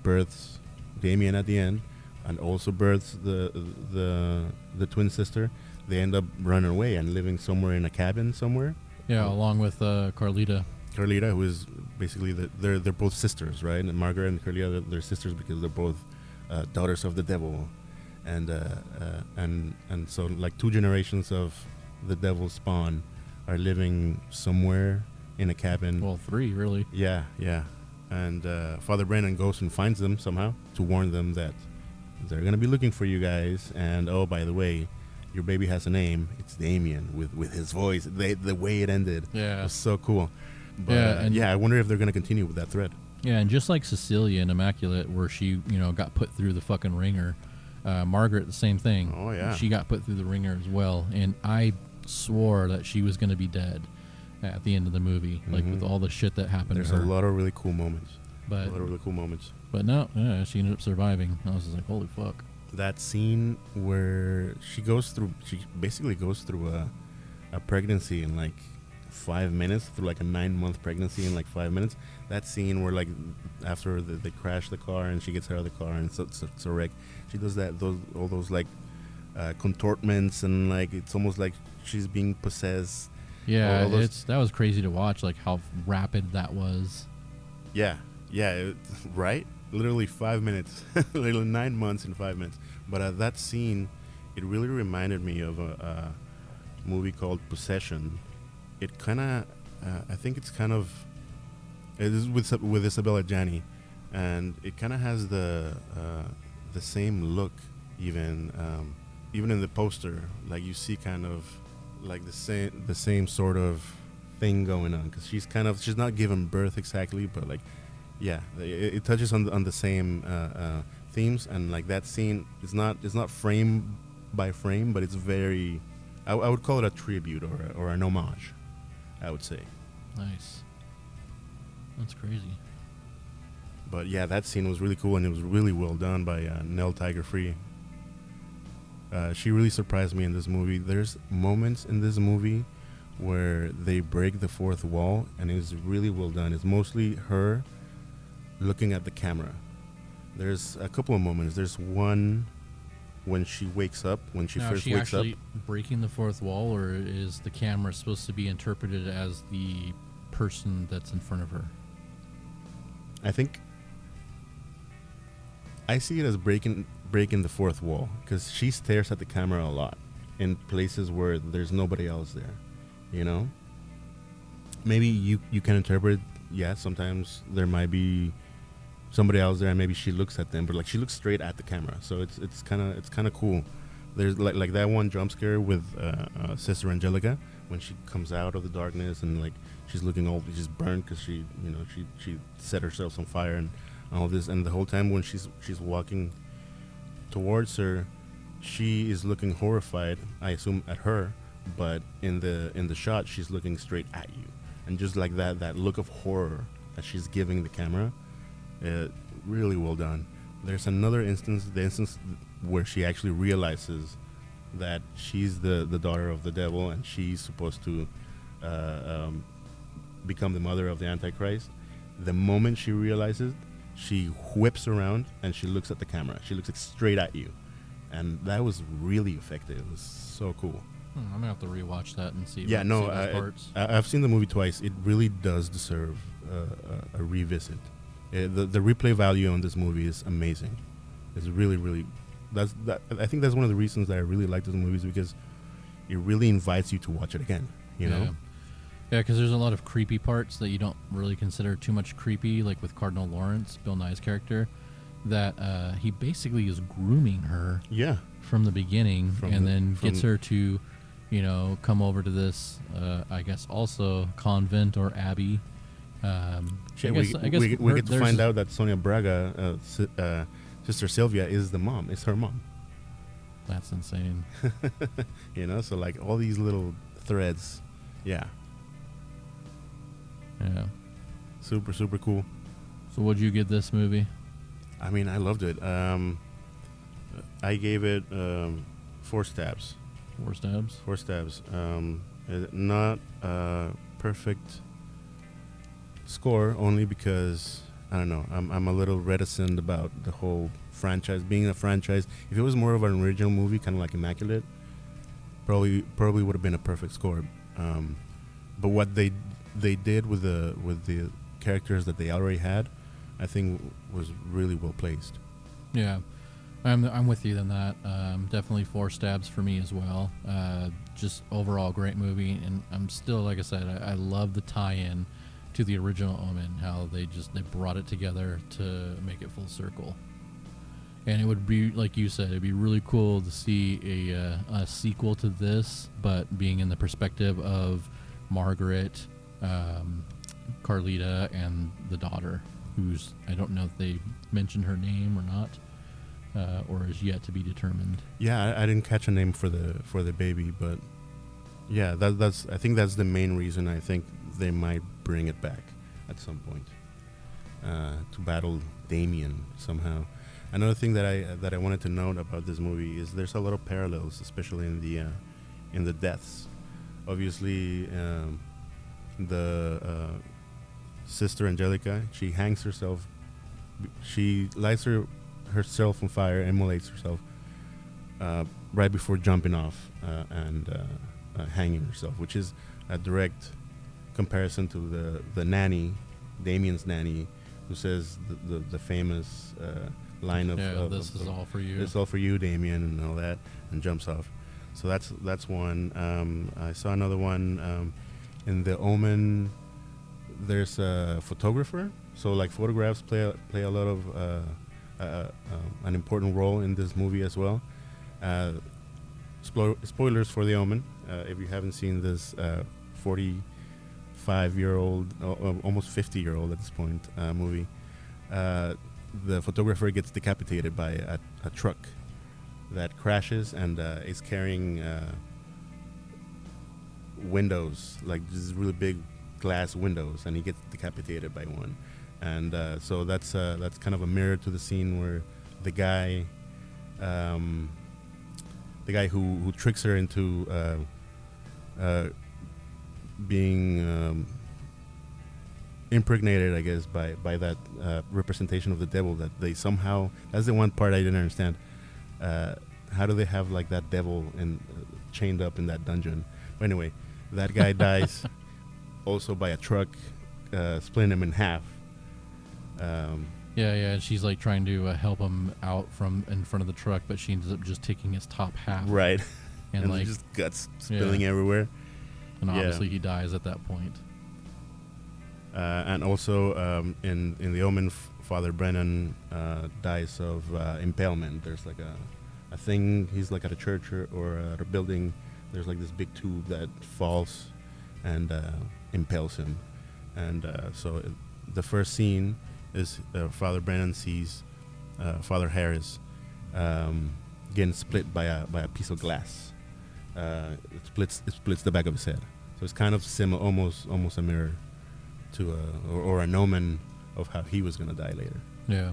births Damien at the end, and also births the twin sister, they end up running away and living somewhere in a cabin somewhere. Yeah, along with Carlita. Carlita, who is basically they're both sisters, right? And Margaret and Carlita, they're sisters because they're both daughters of the devil, and so like two generations of the devil's spawn are living somewhere in a cabin. Well, three really. Yeah. And Father Brennan goes and finds them somehow to warn them that they're gonna be looking for you guys. And oh, by the way, your baby has a name. It's Damien with his voice. The way it ended was so cool. But I wonder if they're going to continue with that thread. Yeah, and just like Cecilia in Immaculate, where she, you know, got put through the fucking ringer, Margaret, the same thing. Oh, yeah. She got put through the ringer as well. And I swore that she was going to be dead at the end of the movie, like with all the shit that happened There's to her. a lot of really cool moments. But no, she ended up surviving. I was just like, holy fuck. That scene where she basically goes through a pregnancy in like 5 minutes, through like a 9-month pregnancy in like 5 minutes. That scene where like after they crash the car and she gets out of the car and it's a wreck, she does all those like contortments, and like it's almost like she's being possessed. Yeah, that was crazy to watch, like how rapid that was. Yeah, right. Literally 5 minutes, literally 9 months in 5 minutes. But that scene, it really reminded me of a movie called Possession. It kind of I think it's kind of it is with Isabella Gianni, and it kind of has the same look, even even in the poster. Like you see kind of like the same sort of thing going on, because she's not giving birth exactly, but like yeah, it touches on the same themes, and like that scene is not frame by frame, but it's very I would call it a tribute or an homage, I would say. Nice. That's crazy. But yeah, that scene was really cool, and it was really well done by Nell Tiger Free. She really surprised me in this movie. There's moments in this movie where they break the fourth wall, and it's really well done. It's mostly her looking at the camera. There's a couple of moments. There's one when she wakes up, when she now, first is she wakes up. actually breaking the fourth wall, or is the camera supposed to be interpreted as the person that's in front of her? I think I see it as breaking the fourth wall, because she stares at the camera a lot in places where there's nobody else there. You know, maybe you can interpret. Yeah, sometimes there might be somebody else there, and maybe she looks at them, but like she looks straight at the camera, so it's kind of cool. There's like that one jump scare with Sister Angelica when she comes out of the darkness, and like she's looking all just burned because she set herself on fire and all this, and the whole time when she's walking towards her, she is looking horrified, I assume, at her, but in the shot she's looking straight at you, and just like that look of horror that she's giving the camera, really well done. There's another instance, the instance where she actually realizes that she's the daughter of the devil, and she's supposed to become the mother of the Antichrist. The moment she realizes, she whips around and she looks at the camera. She looks straight at you, and that was really effective. It was so cool. I'm gonna have to rewatch that and see. Yeah, no, I've seen the movie twice. It really does deserve a revisit. The replay value on this movie is amazing. It's really I think that's one of the reasons that I really like this movie, is because it really invites you to watch it again. You know? Yeah, because there's a lot of creepy parts that you don't really consider too much creepy, like with Cardinal Lawrence, Bill Nye's character, that he basically is grooming her. Yeah. From the beginning, and then gets her to, come over to this, I guess, also convent or abbey. We get to find out that Sonia Braga, Sister Sylvia, is the mom. Is her mom. That's insane. So like all these little threads. Yeah. Yeah. Super, super cool. So what'd you give this movie? I mean, I loved it. I gave it 4 stabs. 4 stabs? 4 stabs. Not a perfect score, only because I don't know. I'm a little reticent about the whole franchise being a franchise. If it was more of an original movie, kind of like Immaculate, probably would have been a perfect score. But what they did with the characters that they already had, I think was really well placed. Yeah, I'm with you on that. Definitely 4 stabs for me as well. Just overall great movie, and I'm still, like I said, I love the tie-in to the original Omen, how they brought it together to make it full circle. And it would be, like you said, it'd be really cool to see a sequel to this, but being in the perspective of Margaret, Carlita, and the daughter, who's, I don't know if they mentioned her name or not, or is yet to be determined. Yeah, I didn't catch a name for the baby, but yeah, that's I think that's the main reason I think they might bring it back at some point to battle Damien somehow. Another thing that I wanted to note about this movie is there's a lot of parallels, especially in the deaths. Obviously, the Sister Angelica, she hangs herself. She lights herself on fire, immolates herself right before jumping off and hanging herself, which is a direct comparison to the nanny, Damien's nanny, who says the famous line of this is all for you. It's all for you, Damien, and all that, and jumps off. So that's one. I saw another one in The Omen, there's a photographer. So like photographs play a lot of an important role in this movie as well. Spoilers for The Omen. If you haven't seen this 45-year-old, almost 50-year-old at this point movie, the photographer gets decapitated by a truck that crashes and is carrying windows, like these really big glass windows, and he gets decapitated by one. And so that's kind of a mirror to the scene where the guy who tricks her into being impregnated, I guess, by that representation of the devil, that they somehow, that's the one part I didn't understand. How do they have like that devil chained up in that dungeon? But anyway, that guy dies also by a truck splitting him in half. Yeah, and she's like trying to help him out from in front of the truck, but she ends up just taking his top half. Right. And like just guts spilling everywhere. And obviously he dies at that point. And also in The Omen, Father Brennan dies of impalement. There's like a thing, he's like at a church or at a building. There's like this big tube that falls and impales him. And so the first scene is Father Brennan sees Father Harris getting split by a piece of glass. It splits the back of his head. So it's kind of similar, almost a mirror to or an omen of how he was gonna die later. Yeah.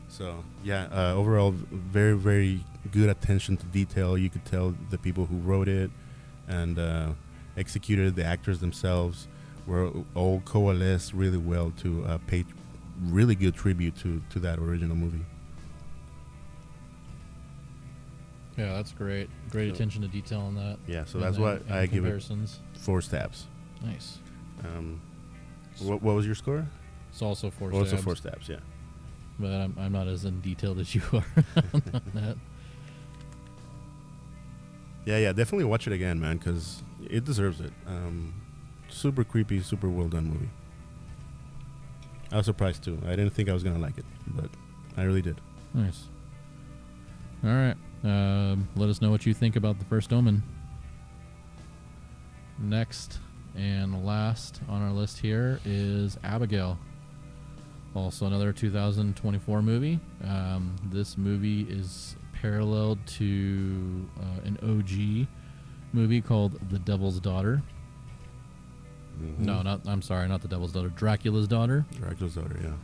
So overall, very, very good attention to detail. You could tell the people who wrote it and executed, the actors themselves, were all coalesced really well to pay really good tribute to that original movie. Yeah, that's great. Great attention to detail on that. Yeah, so that's why I give it 4 stabs. Nice. What was your score? It's also 4 stabs. Also 4 stabs, yeah. But I'm not as in detailed as you are on that. Yeah, definitely watch it again, man, because it deserves it. Super creepy, super well done movie. I was surprised too. I didn't think I was gonna like it, but I really did. Nice. All right. Let us know what you think about the first Omen. Next and last on our list here is Abigail. Also another 2024 movie. This movie is paralleled to an OG movie called The Devil's Daughter. Mm-hmm. No, not The Devil's Daughter. Dracula's Daughter. Dracula's Daughter,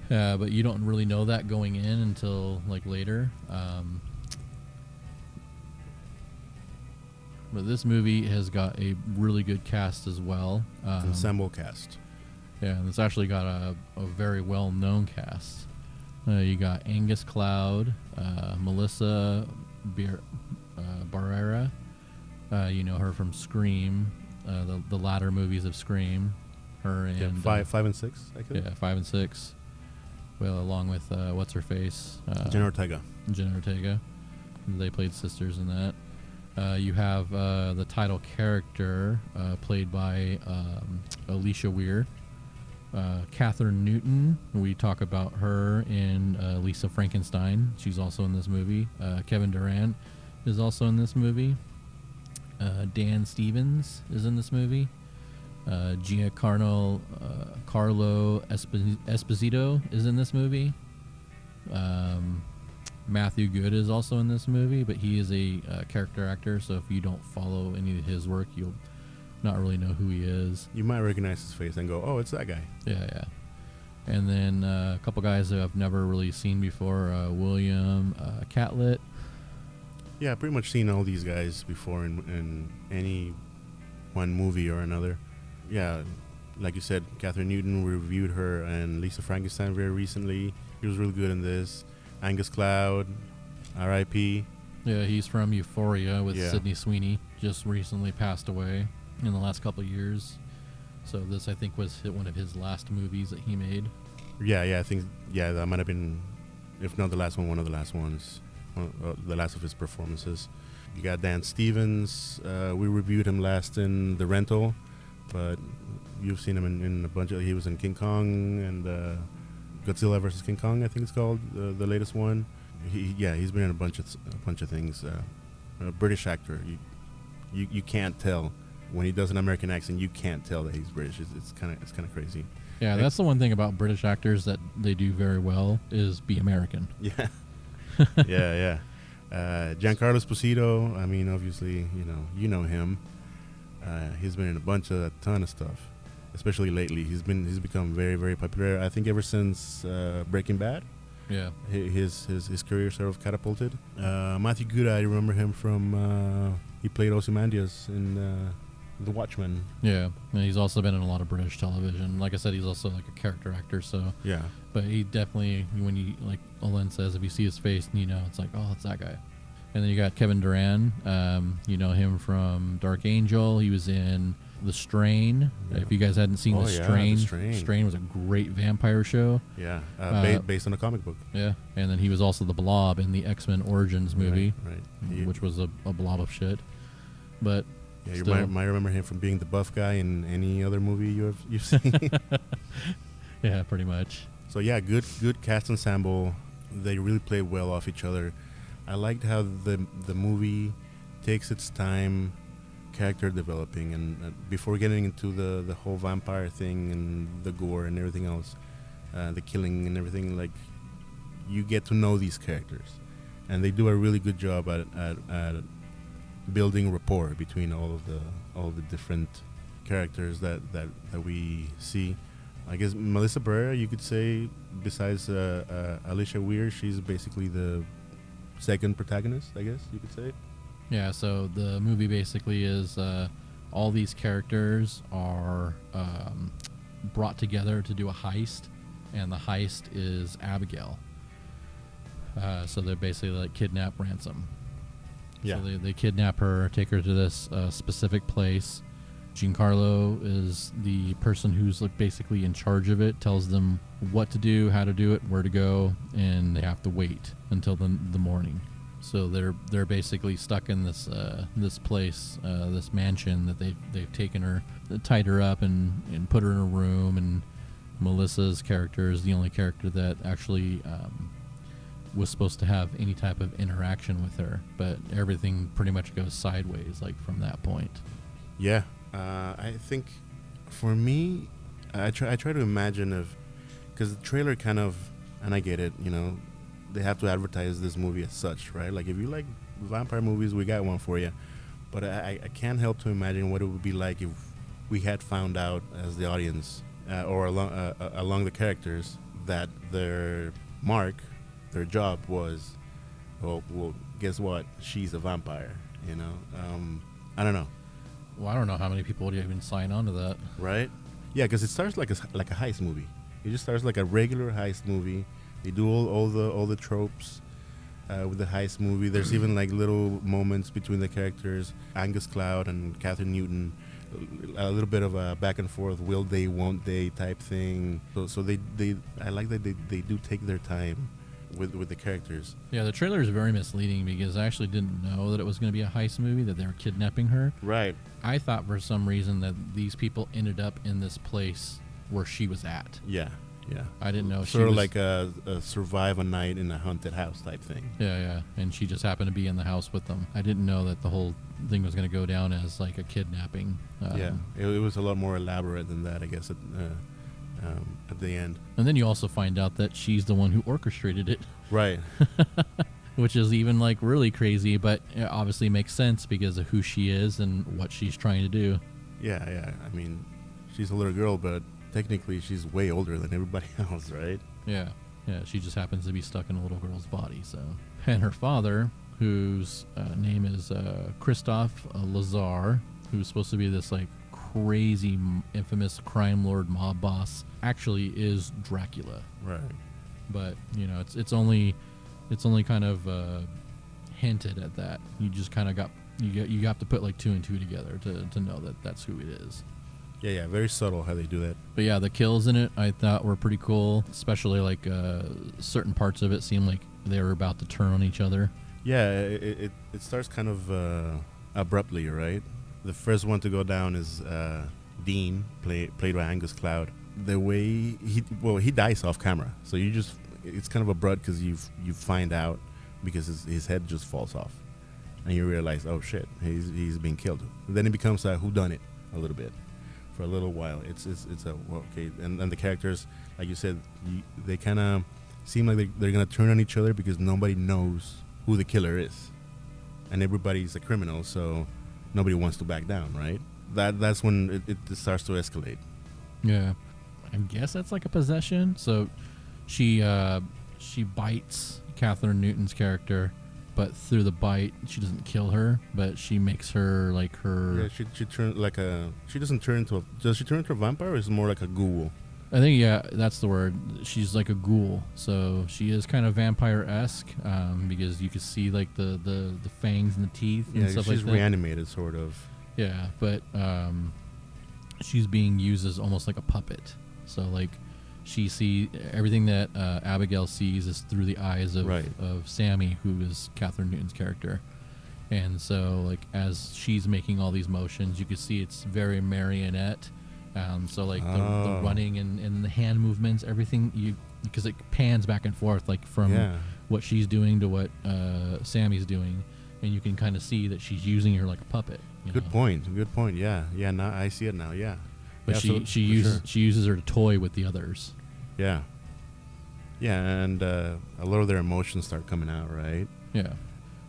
yeah. But you don't really know that going in until like later. But this movie has got a really good cast as well. Ensemble cast. Yeah, and it's actually got a very well-known cast. You got Angus Cloud, Melissa Barrera. You know her from Scream, the latter movies of Scream. Her and 5 and 6, I think. Yeah, 5 and 6. Well, along with what's her face, Jenna Ortega. Jenna Ortega. They played sisters in that. You have the title character played by Alicia Weir. Catherine Newton, we talk about her in Lisa Frankenstein. She's also in this movie. Kevin Durant is also in this movie. Dan Stevens is in this movie. Giancarlo Esposito is in this movie. Matthew Good is also in this movie, but he is a character actor, so if you don't follow any of his work, you'll not really know who he is. You might recognize his face and go, oh, it's that guy. Yeah. And then a couple guys that I've never really seen before, William Catlett. Yeah, pretty much seen all these guys before in any one movie or another. Yeah, like you said, Catherine Newton, we reviewed her and Lisa Frankenstein very recently. He was really good in this. Angus Cloud, R.I.P. Yeah, he's from Euphoria with Sydney Sweeney. Just recently passed away in the last couple of years. So this, I think, was one of his last movies that he made. Yeah, I think, that might have been, if not the last one of the last ones. The last of his performances. You got Dan Stevens. We reviewed him last in The Rental. but you've seen him in a bunch of. He was in King Kong and Godzilla versus King Kong, I think it's called, the latest one. He's been in a bunch of things. A British actor. You can't tell when he does an American accent. You can't tell that he's British. It's kind of crazy. Yeah, that's the one thing about British actors that they do very well is be American. Yeah, yeah. Giancarlo Esposito. I mean, obviously, you know him. He's been in a ton of stuff, especially lately. He's become very, very popular. I think ever since Breaking Bad. Yeah, his career sort of catapulted. Matthew Good, I remember him from he played Ozymandias in The Watchmen. Yeah, and he's also been in a lot of British television. Like I said, he's also like a character actor. So yeah, but he definitely, when you, like Ollin says, if you see his face, it's like, oh, it's that guy. And then you got Kevin Durant. You know him from Dark Angel. He was in The Strain. Yeah. If you guys hadn't seen The Strain was a great vampire show. Yeah, based on a comic book. Yeah, and then he was also the Blob in the X-Men Origins movie, right. Which was a blob of shit. But yeah, you might remember him from being the buff guy in any other movie you've seen. Yeah, pretty much. So yeah, good cast ensemble. They really play well off each other. I liked how the movie takes its time character developing, and before getting into the whole vampire thing and the gore and everything else, the killing and everything, like, you get to know these characters, and they do a really good job at building rapport between all of the different characters that we see. I guess Melissa Barrera, you could say, besides Alicia Weir, she's basically the second protagonist, I guess you could say. Yeah, so the movie basically is all these characters are brought together to do a heist, and the heist is Abigail. So they're basically like kidnap Ransom. Yeah. So they kidnap her, take her to this specific place. Giancarlo is the person who's like basically in charge of it, tells them what to do, how to do it, where to go, and they have to wait until the morning. So they're basically stuck in this place, this mansion that they've taken her, tied her up and put her in a room. And Melissa's character is the only character that actually was supposed to have any type of interaction with her, but everything pretty much goes sideways like from that point. Yeah. I think for me, I try to imagine because the trailer kind of, and I get it, they have to advertise this movie as such, right? Like, if you like vampire movies, we got one for you. But I can't help to imagine what it would be like if we had found out as the audience or along the characters that their job was, well, guess what? She's a vampire, I don't know. Well, I don't know how many people would even sign on to that. Right? Yeah, because it starts like a heist movie. It just starts like a regular heist movie. They do all the tropes with the heist movie. There's even like little moments between the characters, Angus Cloud and Catherine Newton, a little bit of a back and forth, will they, won't they type thing. So they I like that they do take their time with the characters. Yeah, the trailer is very misleading because I actually didn't know that it was going to be a heist movie, that they were kidnapping her. Right. I thought for some reason that these people ended up in this place where she was at. Yeah. I didn't know. Sort of like a survive a night in a haunted house type thing. Yeah. And she just happened to be in the house with them. I didn't know that the whole thing was going to go down as like a kidnapping. It was a lot more elaborate than that, I guess, at the end. And then you also find out that she's the one who orchestrated it. Right. Which is even like really crazy, but it obviously makes sense because of who she is and what she's trying to do. Yeah. I mean, she's a little girl, but technically she's way older than everybody else, right? Yeah. She just happens to be stuck in a little girl's body. So, and her father, whose name is Christophe Lazar, who's supposed to be this like crazy, infamous crime lord mob boss, actually is Dracula. Right. But it's only kind of hinted at that. You just kind of you have to put like 2 and 2 together to know that that's who it is. Yeah, very subtle how they do that. But yeah, the kills in it I thought were pretty cool, especially like certain parts of it seemed like they were about to turn on each other. Yeah, it starts kind of abruptly, right? The first one to go down is Dean, played by Angus Cloud, the way he dies off camera. So it's kind of abrupt because you find out because his head just falls off, and you realize, oh shit, he's being killed. Then it becomes a whodunit a little bit. For a little while, it's a okay, and the characters, like you said, they kind of seem like they're gonna turn on each other because nobody knows who the killer is, and everybody's a criminal, so nobody wants to back down, right? That's when it starts to escalate. Yeah, I guess that's like a possession. So she bites Catherine Newton's character, but through the bite, she doesn't kill her, but she makes her like her. Yeah, she turns like a. She doesn't turn into a. Does she turn into a vampire, or is it more like a ghoul? I think that's the word. She's like a ghoul, so she is kind of vampire-esque because you can see like the fangs and the teeth and stuff like that. She's reanimated, sort of. Yeah, but she's being used as almost like a puppet. So like she sees everything that Abigail sees is through the eyes of Sammy, who is Catherine Newton's character. And so like as she's making all these motions, you can see it's very marionette. So like the running and the hand movements, everything because it pans back and forth like from what she's doing to what Sammy's doing, and you can kind of see that she's using her like a puppet. Good point. Yeah. Now I see it now. Yeah. But she uses her to toy with the others. Yeah. Yeah, and a lot of their emotions start coming out, right? Yeah.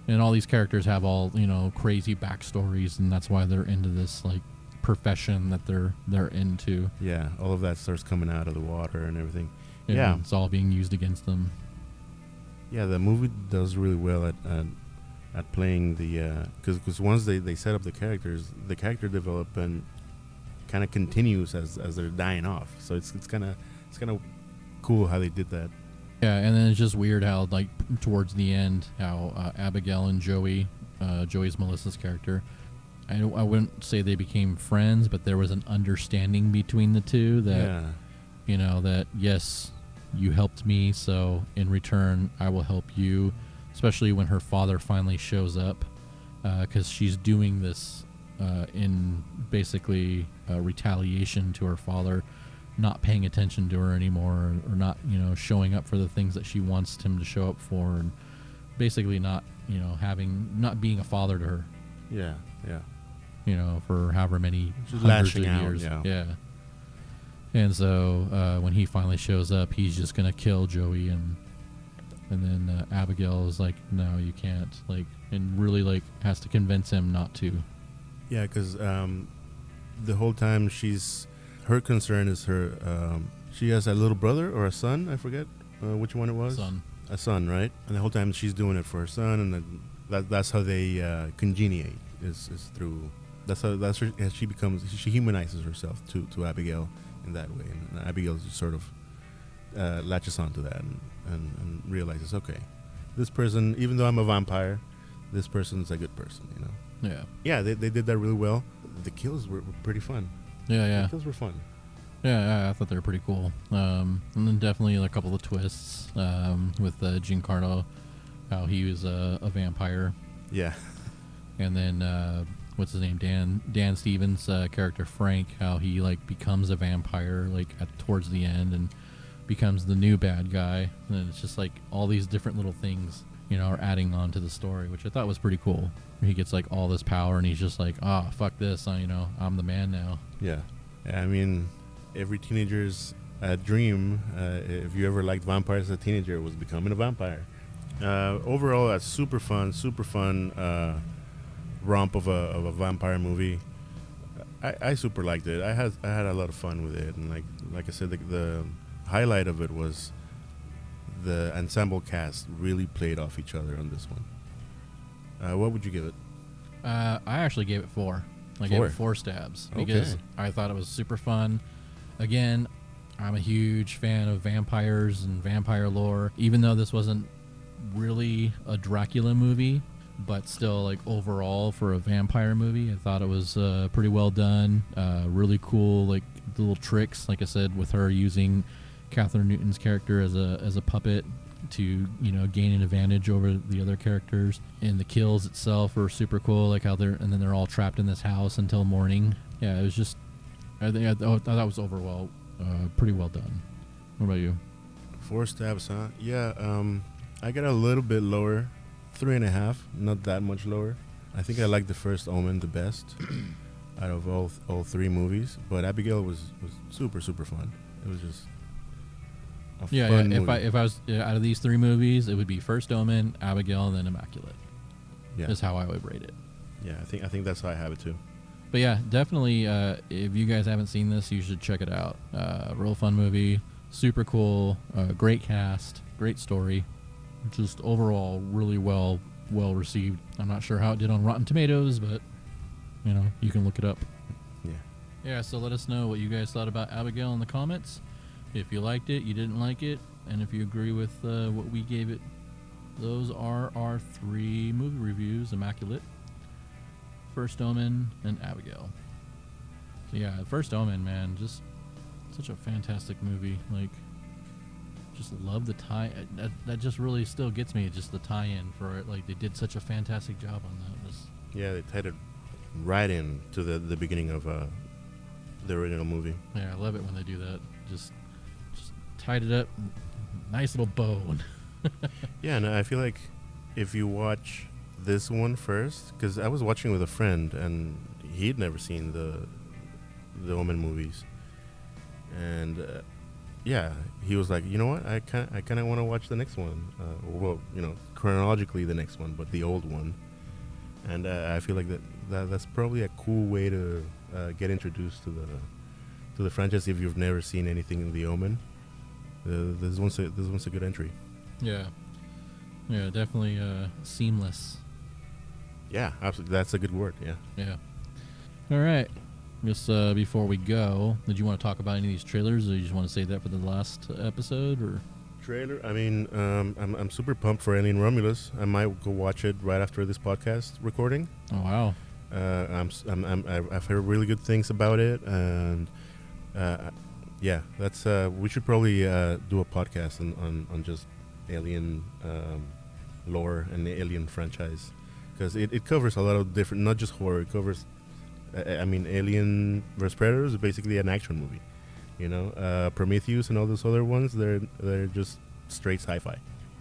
And all these characters have all crazy backstories, and that's why they're into this like profession that they're into. Yeah, all of that starts coming out of the water and everything. And yeah, it's all being used against them. Yeah, the movie does really well at playing the because once they set up the characters, the character development kind of continues as they're dying off. So it's kind of cool how they did that. Yeah, and then it's just weird how like towards the end how Abigail and Joey's Melissa's character, I wouldn't say they became friends, but there was an understanding between the two that that yes, you helped me, so in return I will help you. Especially when her father finally shows up, because she's doing this in basically retaliation to her father not paying attention to her anymore, or not showing up for the things that she wants him to show up for, and basically not being a father to her. Yeah. For however many she's hundreds of lashing out, years. Yeah. And so when he finally shows up, he's just gonna kill Joey, and then Abigail is like, no, you can't, like, and really like has to convince him not to. Yeah, because the whole time her concern is she has a little brother or a son, I forget which one it was. A son, right? And the whole time she's doing it for her son, and then that's how they congeniate is through. That's how she humanizes herself to Abigail in that way, and Abigail just sort of latches onto that and realizes, okay, this person, even though I'm a vampire, this person's a good person, Yeah, they did that really well. The kills were pretty fun. Yeah. The kills were fun. Yeah, I thought they were pretty cool. And then definitely a couple of twists with Giancarlo, how he was a vampire. Yeah. And then what's his name? Dan Stevens' character Frank, how he like becomes a vampire like towards the end and becomes the new bad guy. And then it's just like all these different little things are adding on to the story, which I thought was pretty cool. He gets like all this power and he's just like, fuck this, I'm the man now. Yeah, I mean, every teenager's dream, if you ever liked vampires as a teenager, was becoming a vampire. Overall, a super fun romp of a vampire movie. I super liked it. I had a lot of fun with it, and like I said, the highlight of it was the ensemble cast really played off each other on this one. What would you give it? I actually gave it 4. I gave it 4 stabs because I thought it was super fun. Again, I'm a huge fan of vampires and vampire lore, even though this wasn't really a Dracula movie, but still, like, overall for a vampire movie, I thought it was pretty well done. Really cool, like, the little tricks, like I said, with her using Catherine Newton's character as a puppet to gain an advantage over the other characters. And the kills itself were super cool, like how they're all trapped in this house until morning. Yeah, it was just I thought that was overall pretty well done. What about you? 4 stabs, huh? Yeah. I got a little bit lower, 3.5. Not that much lower. I think I like the first Omen the best out of all three movies. But Abigail was super fun. It was just a fun movie. If I was out of these three movies, it would be first Omen, Abigail, and then Immaculate. Yeah. Is how I would rate it. Yeah, I think that's how I have it too. But yeah, definitely. If you guys haven't seen this, you should check it out. Real fun movie, super cool, great cast, great story. Just overall really well received. I'm not sure how it did on Rotten Tomatoes, but you can look it up. Yeah, so let us know what you guys thought about Abigail in the comments. If you liked it, you didn't like it, and if you agree with what we gave it. Those are our 3 movie reviews: Immaculate, First Omen, and Abigail. So yeah, First Omen, man, just such a fantastic movie. Like, just love the tie. That just really still gets me. Just the tie-in for it. Like, they did such a fantastic job on that. Yeah, they tied it right in to the beginning of the original movie. Yeah, I love it when they do that. Just tied it up, nice little bow. Yeah, and I feel like if you watch this one first, because I was watching with a friend and he'd never seen the Omen movies, and yeah, he was like, you know what, I kind of want to watch the next one. Well, chronologically the next one, but the old one. And I feel like that's probably a cool way to get introduced to the franchise if you've never seen anything in the Omen. This one's a good entry. Yeah, definitely seamless. Yeah, absolutely. That's a good word. Yeah. All right. Just before we go, did you want to talk about any of these trailers, or you just want to save that for the last episode, or? Trailer. I mean, I'm super pumped for Alien Romulus. I might go watch it right after this podcast recording. Oh wow. I've heard really good things about it, and yeah, that's we should probably do a podcast on just Alien lore and the Alien franchise, because it covers a lot of different, not just horror. It covers, I mean, Alien vs Predator is basically an action movie. Prometheus and all those other ones, they're just straight sci-fi.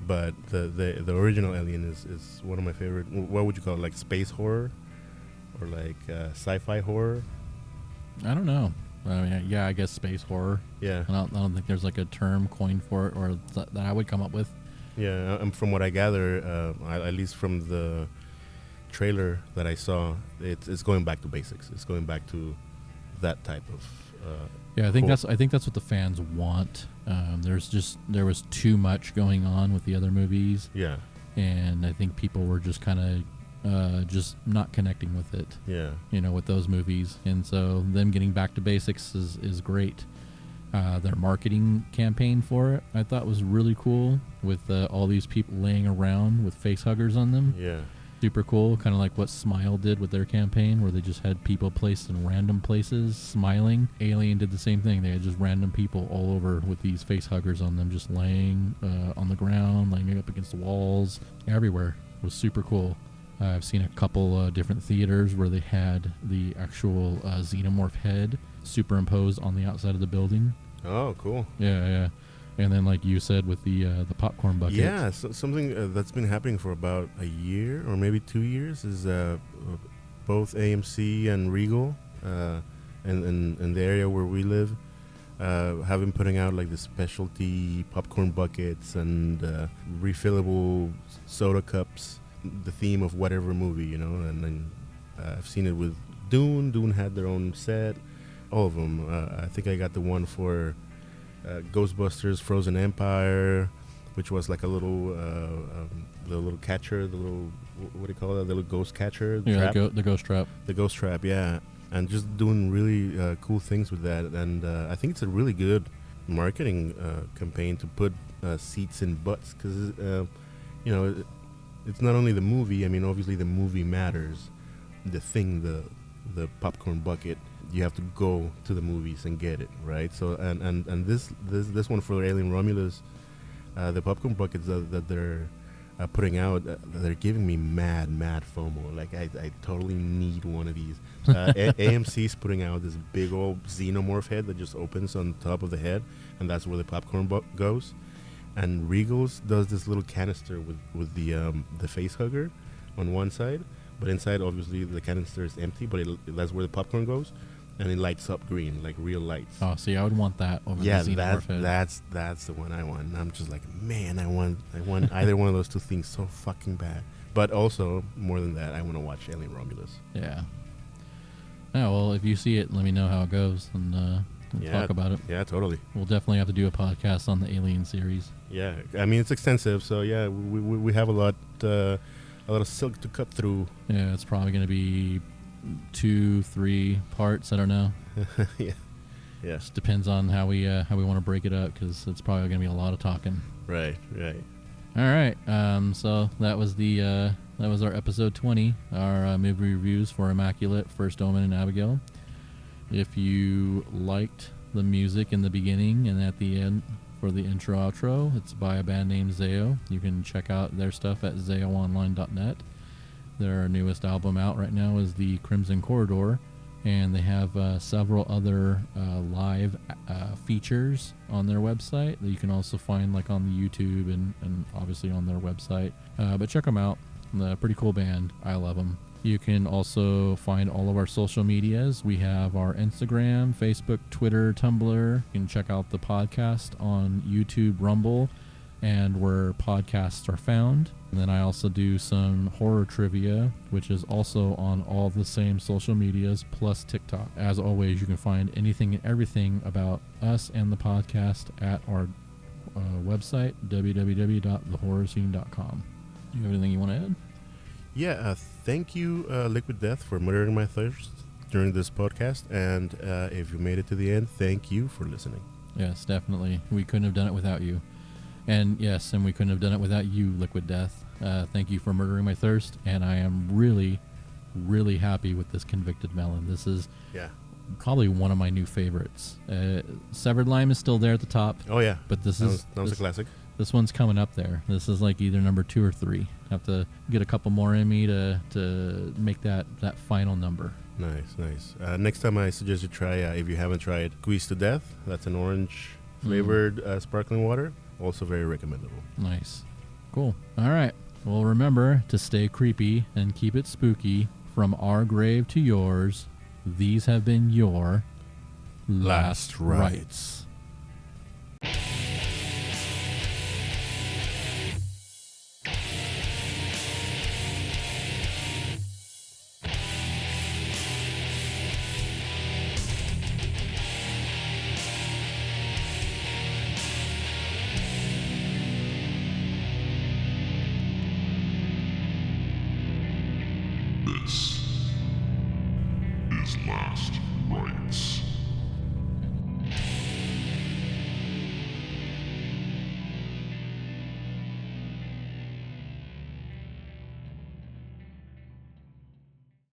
But the original Alien is one of my favorite. What would you call it? Like space horror, or like sci-fi horror? I don't know. I mean, yeah, I guess space horror. Yeah. I don't think there's like a term coined for it, or that I would come up with. Yeah, and from what I gather, at least from the trailer that I saw, it's going back to basics. It's going back to that type of. Yeah, I think that's what the fans want. There was too much going on with the other movies. Yeah. And I think people were just kind of just not connecting with it. Yeah. With those movies, and so them getting back to basics is great. Their marketing campaign for it, I thought, was really cool, with all these people laying around with face huggers on them. Yeah. Super cool, kind of like what Smile did with their campaign, where they just had people placed in random places smiling. Alien did the same thing. They had just random people all over with these face huggers on them, just laying on the ground, laying up against the walls, everywhere. It was super cool. I've seen a couple different theaters where they had the actual xenomorph head superimposed on the outside of the building. Oh, cool. Yeah. And then, like you said, with the popcorn bucket. Yeah, so something that's been happening for about a year or maybe 2 years is both AMC and Regal, in the area where we live, have been putting out like the specialty popcorn buckets and refillable soda cups, the theme of whatever movie, and then I've seen it with Dune. Dune had their own set, all of them. I think I got the one for Ghostbusters Frozen Empire, which was like a little the little catcher, the little, what do you call that, the little ghost catcher, the ghost trap. The ghost trap, yeah. And just doing really cool things with that. And I think it's a really good marketing campaign to put seats in butts, because it's not only the movie. I mean, obviously the movie matters. The popcorn bucket, you have to go to the movies and get it, right? So and this one for Alien Romulus, the popcorn buckets that they're putting out, they're giving me mad FOMO. Like I totally need one of these. AMC's putting out this big old xenomorph head that just opens on top of the head, and that's where the popcorn goes. And Regal's does this little canister with the face hugger on one side, but inside obviously the canister is empty, but that's where the popcorn goes, and it lights up green, like real lights. Oh, see, I would want that over the xenomorph head. That's the one I want. And I'm just like, man, I want either one of those two things so fucking bad. But also, more than that, I want to watch Alien Romulus. Yeah. Yeah, well, if you see it, let me know how it goes, and we'll talk about it. Yeah, totally. We'll definitely have to do a podcast on the Alien series. Yeah, I mean, it's extensive, so yeah, we have a lot of silk to cut through. Yeah, it's probably going to be 2-3 parts. I don't know. Yeah. Just depends on how we want to break it up, because it's probably going to be a lot of talking. Right. All right. So that was our episode 20, our movie reviews for Immaculate, First Omen, and Abigail. If you liked the music in the beginning and at the end for the intro outro, it's by a band named Zayo. You can check out their stuff at zayoonline.net. Their newest album out right now is The Crimson Corridor, and they have several other live features on their website that you can also find like on the YouTube and obviously on their website. But check them out. They're a pretty cool band. I love them. You can also find all of our social medias. We have our Instagram, Facebook, Twitter, Tumblr. You can check out the podcast on YouTube, Rumble, and where podcasts are found. And then I also do some horror trivia, which is also on all the same social medias plus TikTok. As always, you can find anything and everything about us and the podcast at our website, www.thehorrorscene.com. Do you have anything you want to add? Yeah, thank you, Liquid Death, for murdering my thirst during this podcast. And if you made it to the end, thank you for listening. Yes, definitely. We couldn't have done it without you. And yes, and we couldn't have done it without you, Liquid Death. Thank you for murdering my thirst. And I am really, really happy with this Convicted Melon. This is probably one of my new favorites. Severed Lime is still there at the top. Oh, yeah. But that was a classic. This one's coming up there. This is like either number 2 or 3. Have to get a couple more in me to make that final number. Nice. Next time I suggest you try, if you haven't tried, Squeeze to Death. That's an orange flavored sparkling water. Also very recommendable. Nice. Cool. All right. Well, remember to stay creepy and keep it spooky. From our grave to yours, these have been your Last Rites. This is Last Rites.